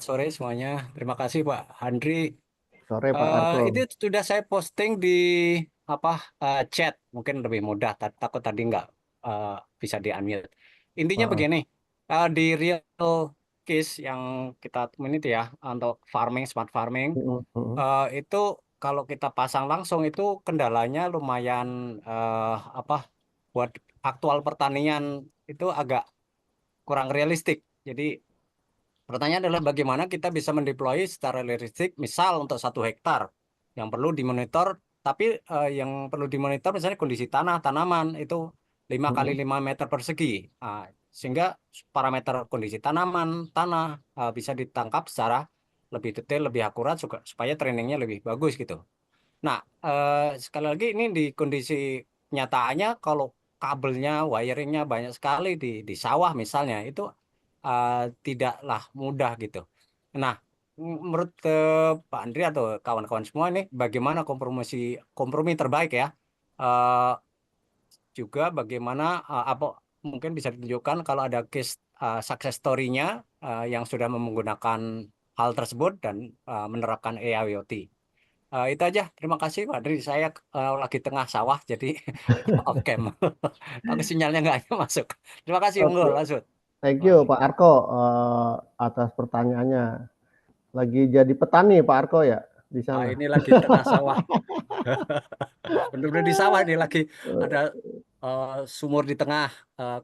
sore semuanya. Terima kasih Pak Handri. Sore Pak Arko. Itu sudah saya posting di chat, mungkin lebih mudah. Takut tadi nggak bisa di-unmute. Intinya begini, di real case yang kita temuin itu ya untuk smart farming, itu kalau kita pasang langsung itu kendalanya lumayan buat aktual pertanian itu agak kurang realistik. Jadi pertanyaan adalah bagaimana kita bisa mendeploy secara realistik, misal untuk 1 hektar yang perlu dimonitor, tapi yang perlu dimonitor misalnya kondisi tanah, tanaman itu 5 kali 5 meter persegi, sehingga parameter kondisi tanaman, tanah bisa ditangkap secara lebih detail, lebih akurat supaya trainingnya lebih bagus gitu. Nah, sekali lagi ini di kondisi nyataannya kalau kabelnya, wiringnya banyak sekali di sawah misalnya, itu tidaklah mudah gitu. Nah, menurut Pak Andri atau kawan-kawan semua ini, bagaimana kompromi terbaik ya? Juga bagaimana mungkin bisa ditunjukkan kalau ada case success story-nya yang sudah menggunakan hal tersebut dan menerapkan AIoT. Itu aja. Terima kasih Pak Andri. Saya lagi tengah sawah jadi off cam. Aku sinyalnya nggak masuk. Terima kasih, Oke. lanjut. Thank you Pak Arko atas pertanyaannya. Lagi jadi petani Pak Arko ya di sana. Ini lagi tengah sawah. Benar-benar di sawah ini lagi ada sumur di tengah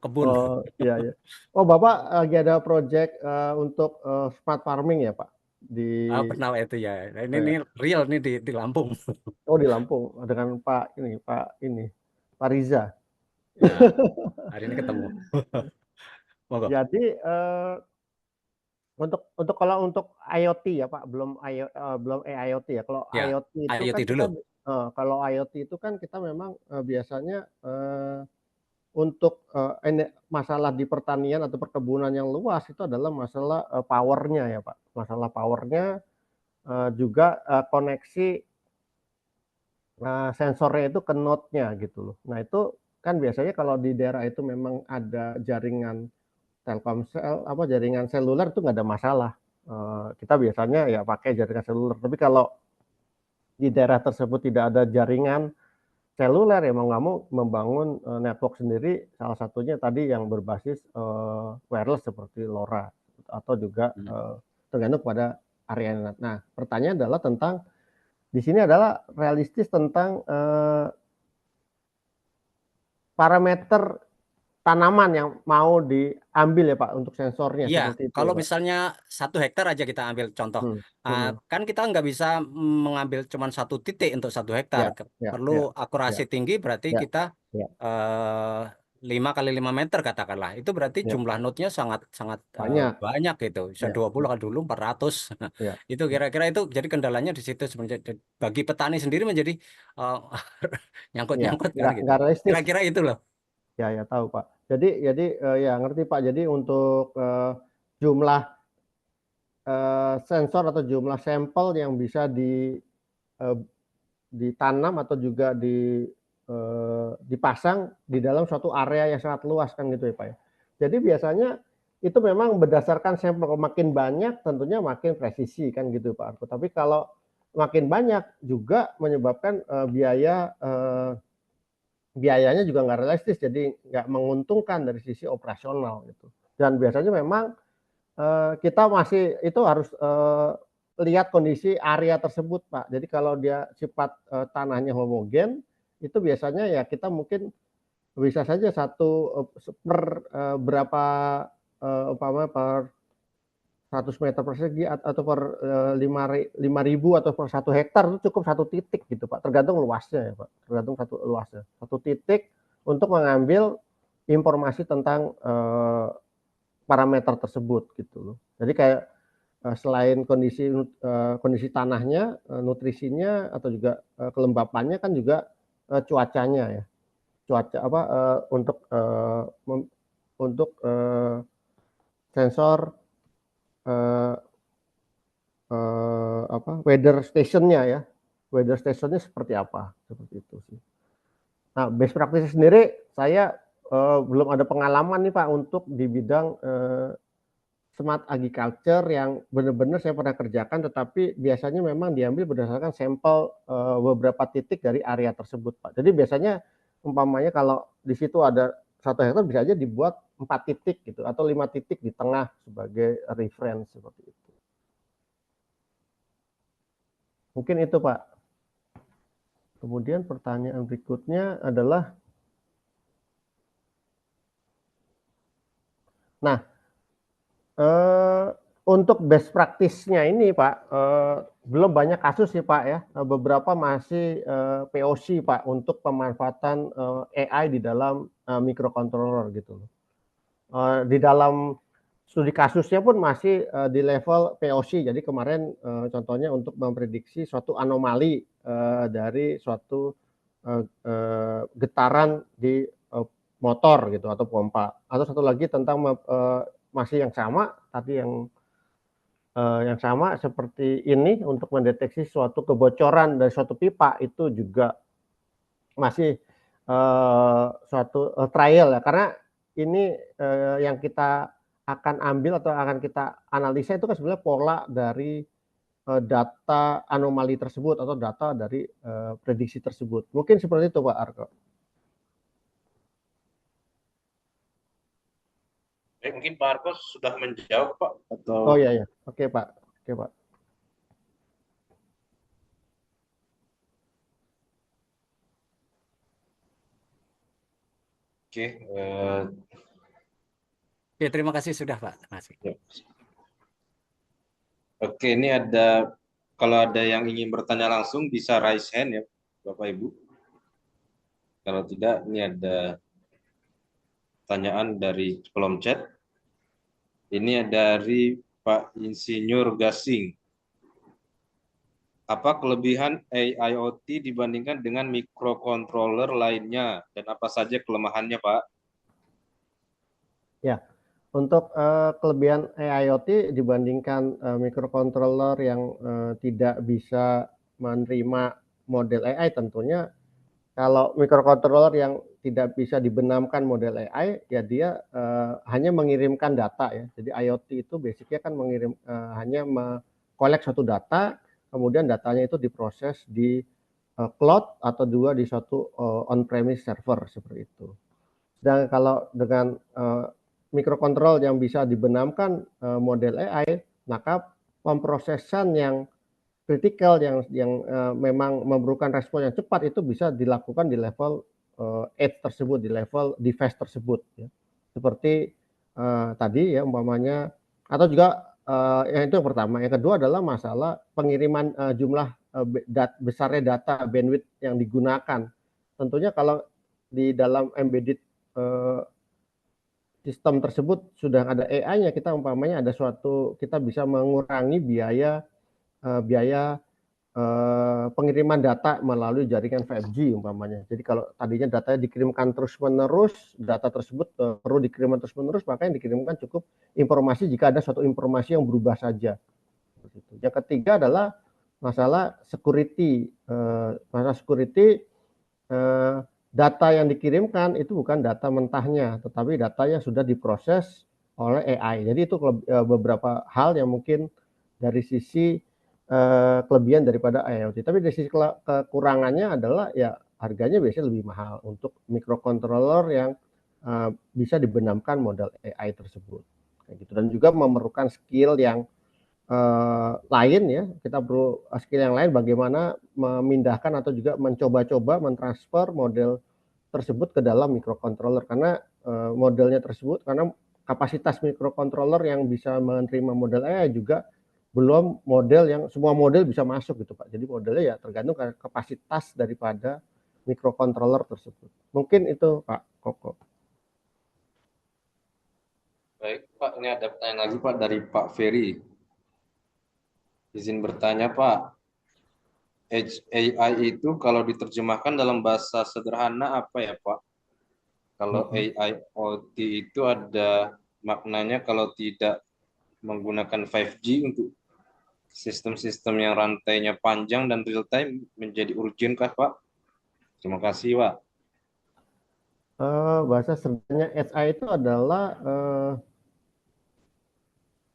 kebun. Oh iya ya. Oh Bapak lagi ada project untuk smart farming ya Pak di Benar itu ya. Nah, ini real nih di Lampung. Oh di Lampung dengan Pak Riza. Ya, hari ini ketemu. Monggo. Jadi kalau untuk IoT ya Pak, belum AIoT ya. Kalau Ya, IoT itu IoT kan dulu. kalau IoT itu kan kita memang biasanya untuk masalah di pertanian atau perkebunan yang luas itu adalah masalah powernya ya Pak. Masalah powernya juga koneksi sensornya itu ke node-nya gitu loh. Nah itu kan biasanya kalau di daerah itu memang ada jaringan Telkomsel jaringan seluler itu nggak ada masalah. Kita biasanya ya pakai jaringan seluler. Tapi kalau di daerah tersebut tidak ada jaringan seluler, ya mau nggak mau membangun network sendiri. Salah satunya tadi yang berbasis wireless seperti LoRa atau juga tergantung pada area. Nah, pertanyaan adalah tentang di sini adalah realistis tentang parameter tanaman yang mau diambil ya Pak untuk sensornya Iya, seperti itu kalau ya Pak. misalnya 1 hektar aja kita ambil contoh, kan kita nggak bisa mengambil cuma 1 titik untuk 1 hektar. Perlu akurasi tinggi, berarti kita 5 kali 5 meter katakanlah. Itu berarti jumlah node-nya sangat sangat banyak gitu. Bisa 20 kali dulu 400. Itu kira-kira itu jadi kendalanya di situ sebenarnya. Bagi petani sendiri menjadi nyangkut-nyangkut kan gitu. Kira-kira itu loh. Ya tahu Pak. Jadi ya ngerti Pak. Jadi untuk jumlah sensor atau jumlah sampel yang bisa ditanam atau juga dipasang di dalam suatu area yang sangat luas kan gitu ya Pak ya. Jadi biasanya itu memang berdasarkan sampel, makin banyak tentunya makin presisi kan gitu Pak Arko. Tapi kalau makin banyak juga menyebabkan biayanya juga nggak realistis, jadi nggak menguntungkan dari sisi operasional gitu. Dan biasanya memang kita masih itu harus lihat kondisi area tersebut, Pak. Jadi kalau dia sifat tanahnya homogen, itu biasanya ya kita mungkin bisa saja per berapa umpama per 100 meter persegi atau per 5.000 atau per 1 hektar itu cukup 1 titik gitu Pak, tergantung luasnya ya Pak, tergantung luasnya. 1 titik untuk mengambil informasi tentang parameter tersebut gitu loh. Jadi kayak selain kondisi tanahnya, nutrisinya atau juga kelembapannya kan juga cuacanya ya. Cuaca apa untuk sensor weather stationnya ya, weather stationnya seperti apa, seperti itu sih. Nah, best practice sendiri saya belum ada pengalaman nih Pak untuk di bidang smart agriculture yang benar-benar saya pernah kerjakan, tetapi biasanya memang diambil berdasarkan sampel beberapa titik dari area tersebut Pak. Jadi biasanya umpamanya kalau di situ ada 1 hektar bisa aja dibuat 4 titik gitu atau 5 titik di tengah sebagai reference seperti itu. Mungkin itu Pak. Kemudian pertanyaan berikutnya adalah, nah untuk best practice-nya ini Pak, belum banyak kasus sih Pak ya, beberapa masih POC Pak untuk pemanfaatan AI di dalam microcontroller gitu loh. Di dalam studi kasusnya pun masih di level POC. Jadi kemarin contohnya untuk memprediksi suatu anomali dari suatu getaran di motor gitu atau pompa. Atau satu lagi tentang masih yang sama tadi yang sama seperti ini untuk mendeteksi suatu kebocoran dari suatu pipa, itu juga masih suatu trial ya, karena ini yang kita akan ambil atau akan kita analisa itu kan sebenarnya pola dari data anomali tersebut atau data dari prediksi tersebut. Mungkin seperti itu Pak Arko. Mungkin Pak Arko sudah menjawab Pak atau? Oh iya ya, oke Pak, oke Pak. Oke. Ya, terima kasih sudah Pak. Terima kasih. Oke, ini ada, kalau ada yang ingin bertanya langsung bisa raise hand ya Bapak Ibu. Kalau tidak, ini ada pertanyaan dari kolom chat. Ini dari Pak Insinyur Gasing. Apa kelebihan AIoT dibandingkan dengan microcontroller lainnya dan apa saja kelemahannya, Pak? Ya, untuk kelebihan AIoT dibandingkan microcontroller yang tidak bisa menerima model AI, tentunya kalau microcontroller yang tidak bisa dibenamkan model AI, ya dia hanya mengirimkan data ya. Jadi IoT itu basicnya kan hanya mengkolek suatu data, kemudian datanya itu diproses di cloud atau juga di suatu on-premise server seperti itu. Dan kalau dengan microcontroller yang bisa dibenamkan model AI, maka pemrosesan yang kritikal yang memang memerlukan respon yang cepat itu bisa dilakukan di level edge tersebut, di level device tersebut ya. Seperti tadi ya umpamanya, atau juga yang itu yang pertama. Yang kedua adalah masalah pengiriman jumlah besarnya data bandwidth yang digunakan. Tentunya kalau di dalam embedded sistem tersebut sudah ada AI-nya, kita umpamanya ada kita bisa mengurangi biaya pengiriman data melalui jaringan 5G umpamanya. Jadi kalau tadinya datanya dikirimkan terus-menerus, data tersebut perlu dikirimkan terus-menerus, maka yang dikirimkan cukup informasi jika ada suatu informasi yang berubah saja. Yang ketiga adalah masalah security. Masalah security, data yang dikirimkan itu bukan data mentahnya, tetapi data yang sudah diproses oleh AI. Jadi itu beberapa hal yang mungkin dari sisi kelebihan daripada IoT. Tapi dari sisi kekurangannya adalah ya harganya biasanya lebih mahal untuk microcontroller yang bisa dibenamkan model AI tersebut. kayak gitu. Dan juga memerlukan skill yang lain ya, kita perlu skill yang lain bagaimana memindahkan atau juga mencoba-coba mentransfer model tersebut ke dalam microcontroller karena modelnya tersebut karena kapasitas microcontroller yang bisa menerima model AI juga belum model yang semua model bisa masuk gitu Pak. Jadi modelnya ya tergantung kapasitas daripada microcontroller tersebut. Mungkin itu Pak Koko. Baik, Pak, ini ada pertanyaan lagi Pak dari Pak Ferry. Izin bertanya Pak, Edge AI itu kalau diterjemahkan dalam bahasa sederhana apa ya Pak? Kalau AIoT itu ada maknanya kalau tidak menggunakan 5G untuk sistem-sistem yang rantainya panjang dan real time menjadi urgent kah Pak? Terima kasih Pak. Bahasa sederhananya AI itu adalah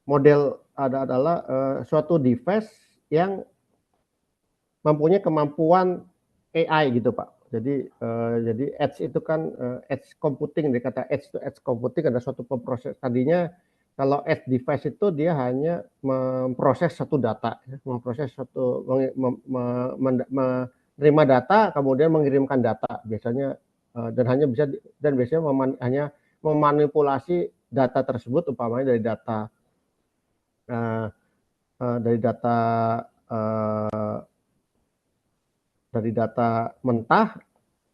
model adalah suatu device yang mempunyai kemampuan AI gitu Pak. Jadi edge itu kan edge computing, dari kata edge to edge computing ada suatu pemproses. Tadinya kalau edge device itu dia hanya memproses satu data, ya, memproses satu menerima data kemudian mengirimkan data biasanya dan hanya bisa dan biasanya hanya memanipulasi data tersebut umpamanya uh, dari data uh, dari data mentah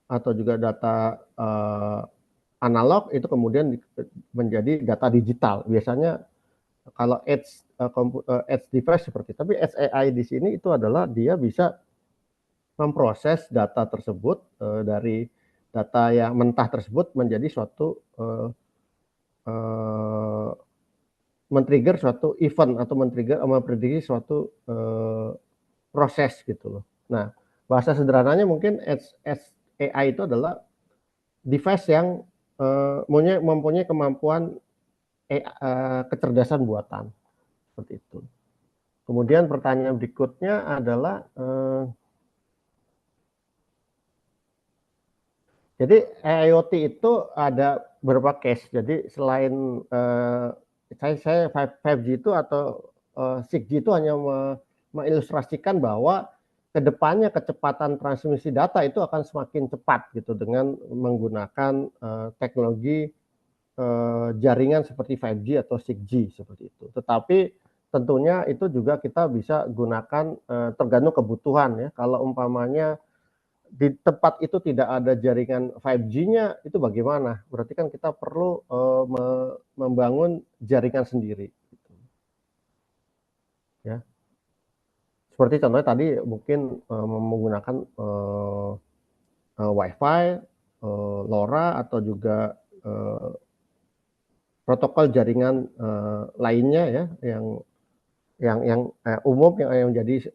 atau juga data analog itu kemudian menjadi data digital. Biasanya kalau edge device seperti itu. Tapi edge AI di sini itu adalah dia bisa memproses data tersebut dari data yang mentah tersebut menjadi suatu men-trigger suatu event atau memprediksi suatu proses gitu loh. Nah, bahasa sederhananya mungkin edge AI itu adalah device yang mempunyai kemampuan kecerdasan buatan seperti itu. Kemudian pertanyaan berikutnya adalah jadi IoT itu ada beberapa case. Jadi selain saya 5G itu atau 6G itu hanya mengilustrasikan bahwa kedepannya kecepatan transmisi data itu akan semakin cepat gitu dengan menggunakan teknologi jaringan seperti 5G atau 6G seperti itu. Tetapi tentunya itu juga kita bisa gunakan tergantung kebutuhan ya. Kalau umpamanya di tempat itu tidak ada jaringan 5G-nya, itu bagaimana? Berarti kan kita perlu membangun jaringan sendiri. Ya, seperti contohnya tadi mungkin menggunakan Wi-Fi, LoRa atau juga protokol jaringan lainnya ya, yang umum yang menjadi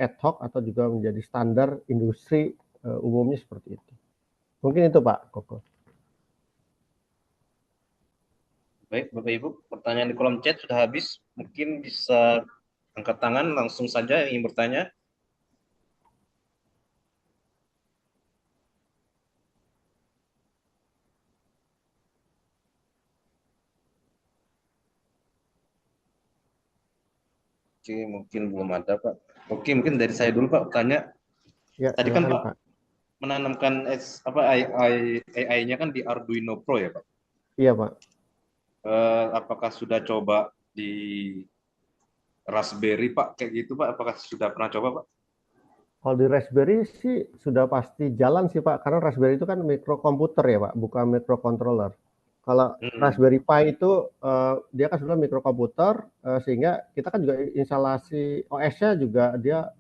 ad hoc atau juga menjadi standar industri umumnya seperti itu. Mungkin itu Pak Koko. Baik, Bapak Ibu, pertanyaan di kolom chat sudah habis. Mungkin bisa angkat tangan langsung saja yang ingin bertanya. Oke, mungkin belum ada, Pak. Oke, mungkin dari saya dulu, Pak, tanya. Ya, Tadi kan silakan Pak Pak. menanamkan AI-nya kan di Arduino Pro ya, Pak. Iya Pak. Apakah sudah coba di Raspberry, Pak, kayak gitu, Pak? Apakah sudah pernah coba, Pak? Kalau di Raspberry sih sudah pasti jalan sih Pak, karena Raspberry itu kan mikrokomputer ya Pak, bukan microcontroller. Kalau Raspberry Pi itu dia kan sebenarnya mikrokomputer, sehingga kita kan juga instalasi OS-nya juga dia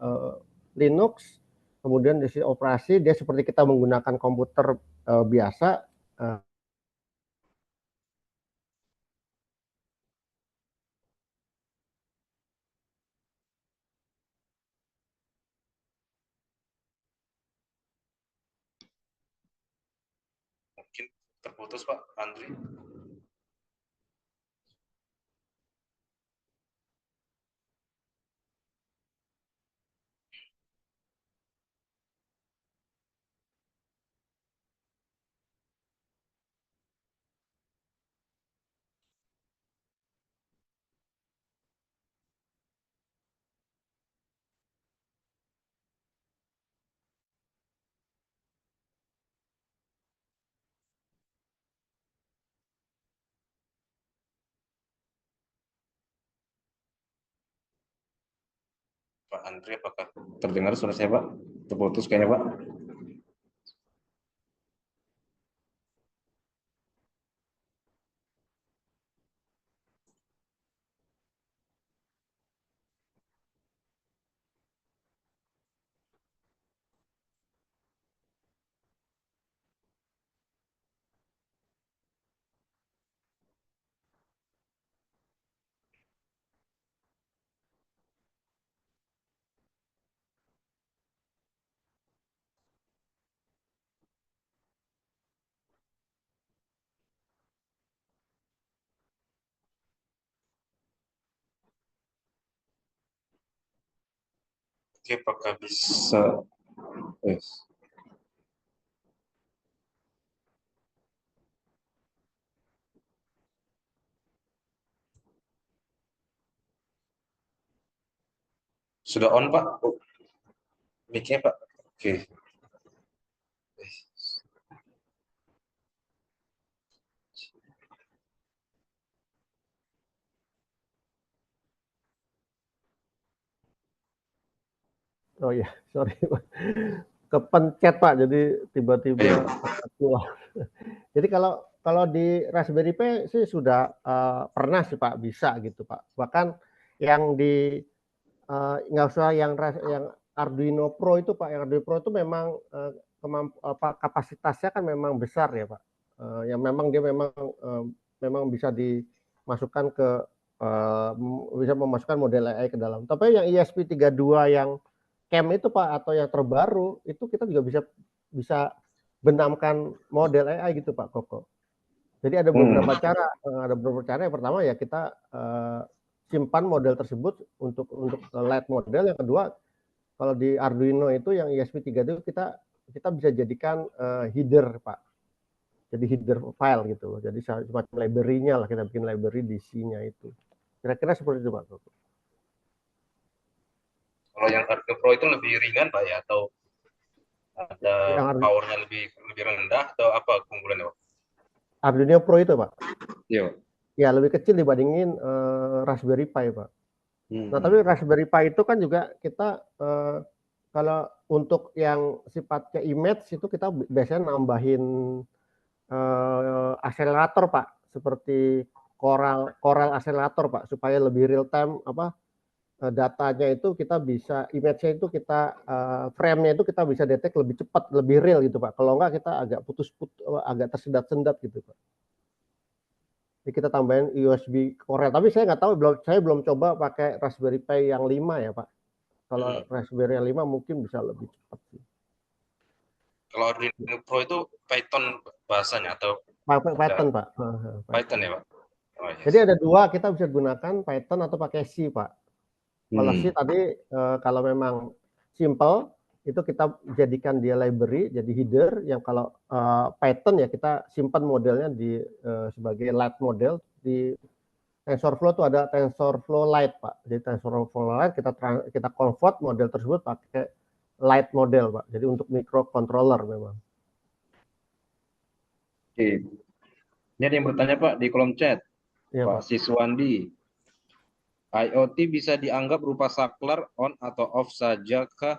Linux, kemudian di sisi operasi dia seperti kita menggunakan komputer biasa. eh, Mungkin terputus, Pak Andri. Pak Andre, apakah terdengar suara saya, Pak? Terputus kayaknya, Pak. Oke, apakah bisa? Yes. Sudah on, Pak? Oh, mic-nya, Pak. Oke. Oh iya, sorry Pak. Kepencet Pak, jadi tiba-tiba Iya. keluar. Jadi kalau di Raspberry Pi sih sudah pernah sih Pak bisa gitu Pak. Bahkan yang di nggak usah yang Arduino Pro itu Pak, yang Arduino Pro itu memang kapasitasnya kan memang besar ya Pak. Yang memang dia memang bisa dimasukkan ke bisa memasukkan model AI ke dalam. Tapi yang ESP32 yang CAM itu Pak atau yang terbaru itu kita juga bisa benamkan model AI gitu Pak Koko. Jadi ada beberapa cara, Yang pertama ya kita simpan model tersebut untuk light model. Yang kedua, kalau di Arduino itu yang ESP32 itu kita bisa jadikan header Pak. Jadi header file gitu. Jadi semacam library-nya lah, kita bikin library di C-nya itu. Kira-kira seperti itu Pak Koko. Kalau yang Arduino Pro itu lebih ringan, Pak ya, atau ada powernya lebih rendah atau apa keunggulannya, Pak? Arduino Pro itu Pak? Iya. Ya lebih kecil dibandingin Raspberry Pi Pak. Nah tapi Raspberry Pi itu kan juga kita kalau untuk yang sifatnya image itu kita biasanya nambahin akselerator Pak, seperti Coral akselerator Pak, supaya lebih real time datanya itu kita bisa, image-nya itu kita frame-nya itu kita bisa detect lebih cepat, lebih real gitu Pak. Kalau enggak kita agak agak tersendat-sendat gitu Pak. Jadi kita tambahin USB Coral. Tapi saya nggak tahu, saya belum coba pakai Raspberry Pi yang 5 ya Pak. Kalau Raspberry yang 5 mungkin bisa lebih cepat sih. Kalau Arduino Pro itu Python bahasanya atau Python Pak. Python ya Pak. Oh, yes. Jadi ada dua, kita bisa gunakan Python atau pakai C Pak. Kalau C tadi kalau memang simple itu kita jadikan dia library jadi header. Yang kalau Python ya kita simpan modelnya sebagai light model. Di TensorFlow itu ada TensorFlow Lite Pak. Jadi TensorFlow Lite kita convert model tersebut pakai light model Pak. Jadi untuk microcontroller memang. Oke. Ini ada yang bertanya Pak di kolom chat. Ya, Pak Siswandi. IoT bisa dianggap berupa saklar on atau off saja kah?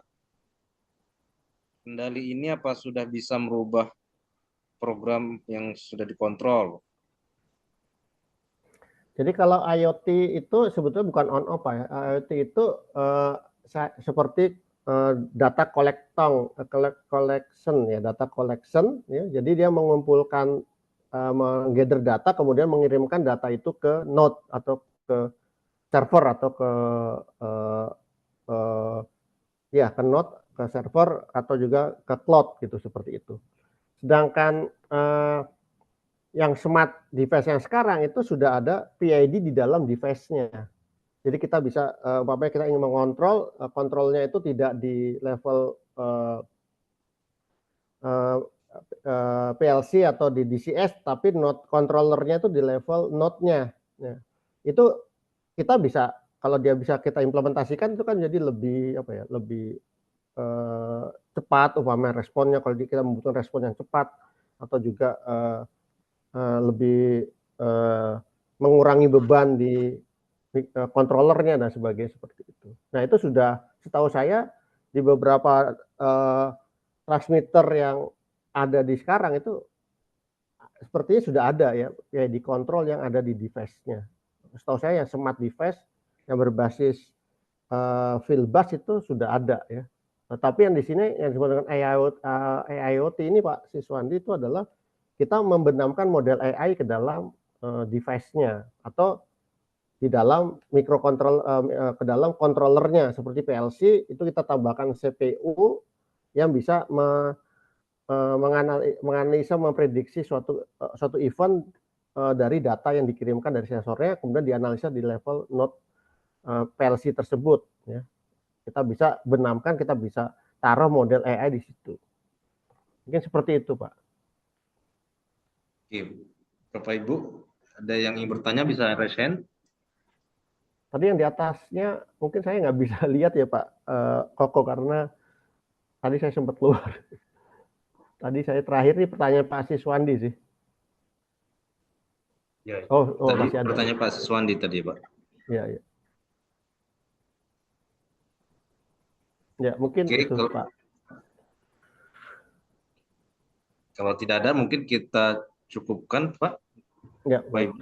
Kendali ini apa sudah bisa merubah program yang sudah dikontrol? Jadi kalau IoT itu sebetulnya bukan on off Pak ya. IoT itu seperti data collection ya, data collection ya. Jadi dia mengumpulkan menggather data kemudian mengirimkan data itu ke node atau ke server atau ke node, ke server atau juga ke cloud gitu, seperti itu. Sedangkan yang smart device yang sekarang itu sudah ada PID di dalam device-nya. Jadi kita bisa, umpamanya kita ingin mengontrol, kontrolnya itu tidak di level PLC atau di DCS, tapi node controllernya itu di level node-nya. Nah, itu kita bisa, kalau dia bisa kita implementasikan itu kan jadi lebih lebih cepat umpamanya responnya, kalau kita membutuhkan respon yang cepat atau juga lebih mengurangi beban di controllernya dan sebagainya seperti itu. Nah itu sudah setahu saya di beberapa transmitter yang ada di sekarang itu sepertinya sudah ada ya, kayak di kontrol yang ada di device-nya. Setahu saya yang smart device yang berbasis field bus itu sudah ada ya. Tetapi yang di sini yang disebut dengan AIoT ini Pak Siswandi itu adalah kita membenamkan model AI ke dalam device-nya atau di dalam ke dalam controllernya seperti PLC itu kita tambahkan CPU yang bisa menganalisa, memprediksi suatu event dari data yang dikirimkan dari sensornya, kemudian dianalisa di level node PLC tersebut. Ya. Kita bisa benamkan, kita bisa taruh model AI di situ. Mungkin seperti itu, Pak. Oke, Bapak Ibu, ada yang ingin bertanya bisa raise hand. Tadi yang di atasnya mungkin saya nggak bisa lihat ya Pak Koko karena tadi saya sempat keluar. Tadi saya terakhir nih pertanyaan Pak Siswandi sih. Ya, Oh tadi masih ada. pertanyaan Pak Siswandi tadi, Pak. Ya, ya. Ya, mungkin Oke, itu Pak. Kalau tidak ada mungkin kita cukupkan, Pak. Ya, baik.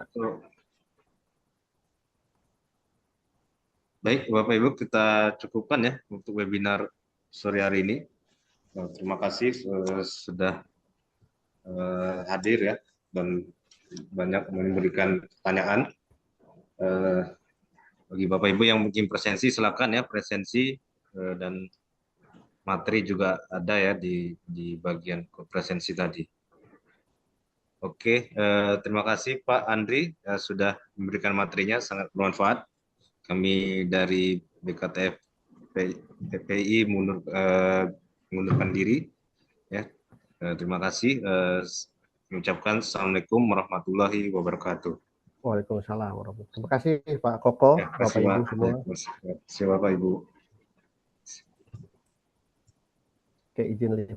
Baik, Bapak Ibu, kita cukupkan ya untuk webinar sore hari ini. Terima kasih sudah hadir ya dan banyak memberikan pertanyaan. Bagi Bapak Ibu yang mungkin presensi, silakan ya presensi dan materi juga ada ya di bagian presensi tadi. Oke, terima kasih Pak Andri sudah memberikan materinya sangat bermanfaat. Kami dari BKTF PPI mengundurkan diri. Ya, terima kasih. Mengucapkan Assalamualaikum warahmatullahi wabarakatuh. Waalaikumsalam warahmatullahi wabarakatuh. Terima kasih Pak Koko, Ya, Bapak Ibu semua. Terima kasih Bapak Ibu. Oke, izin lihat.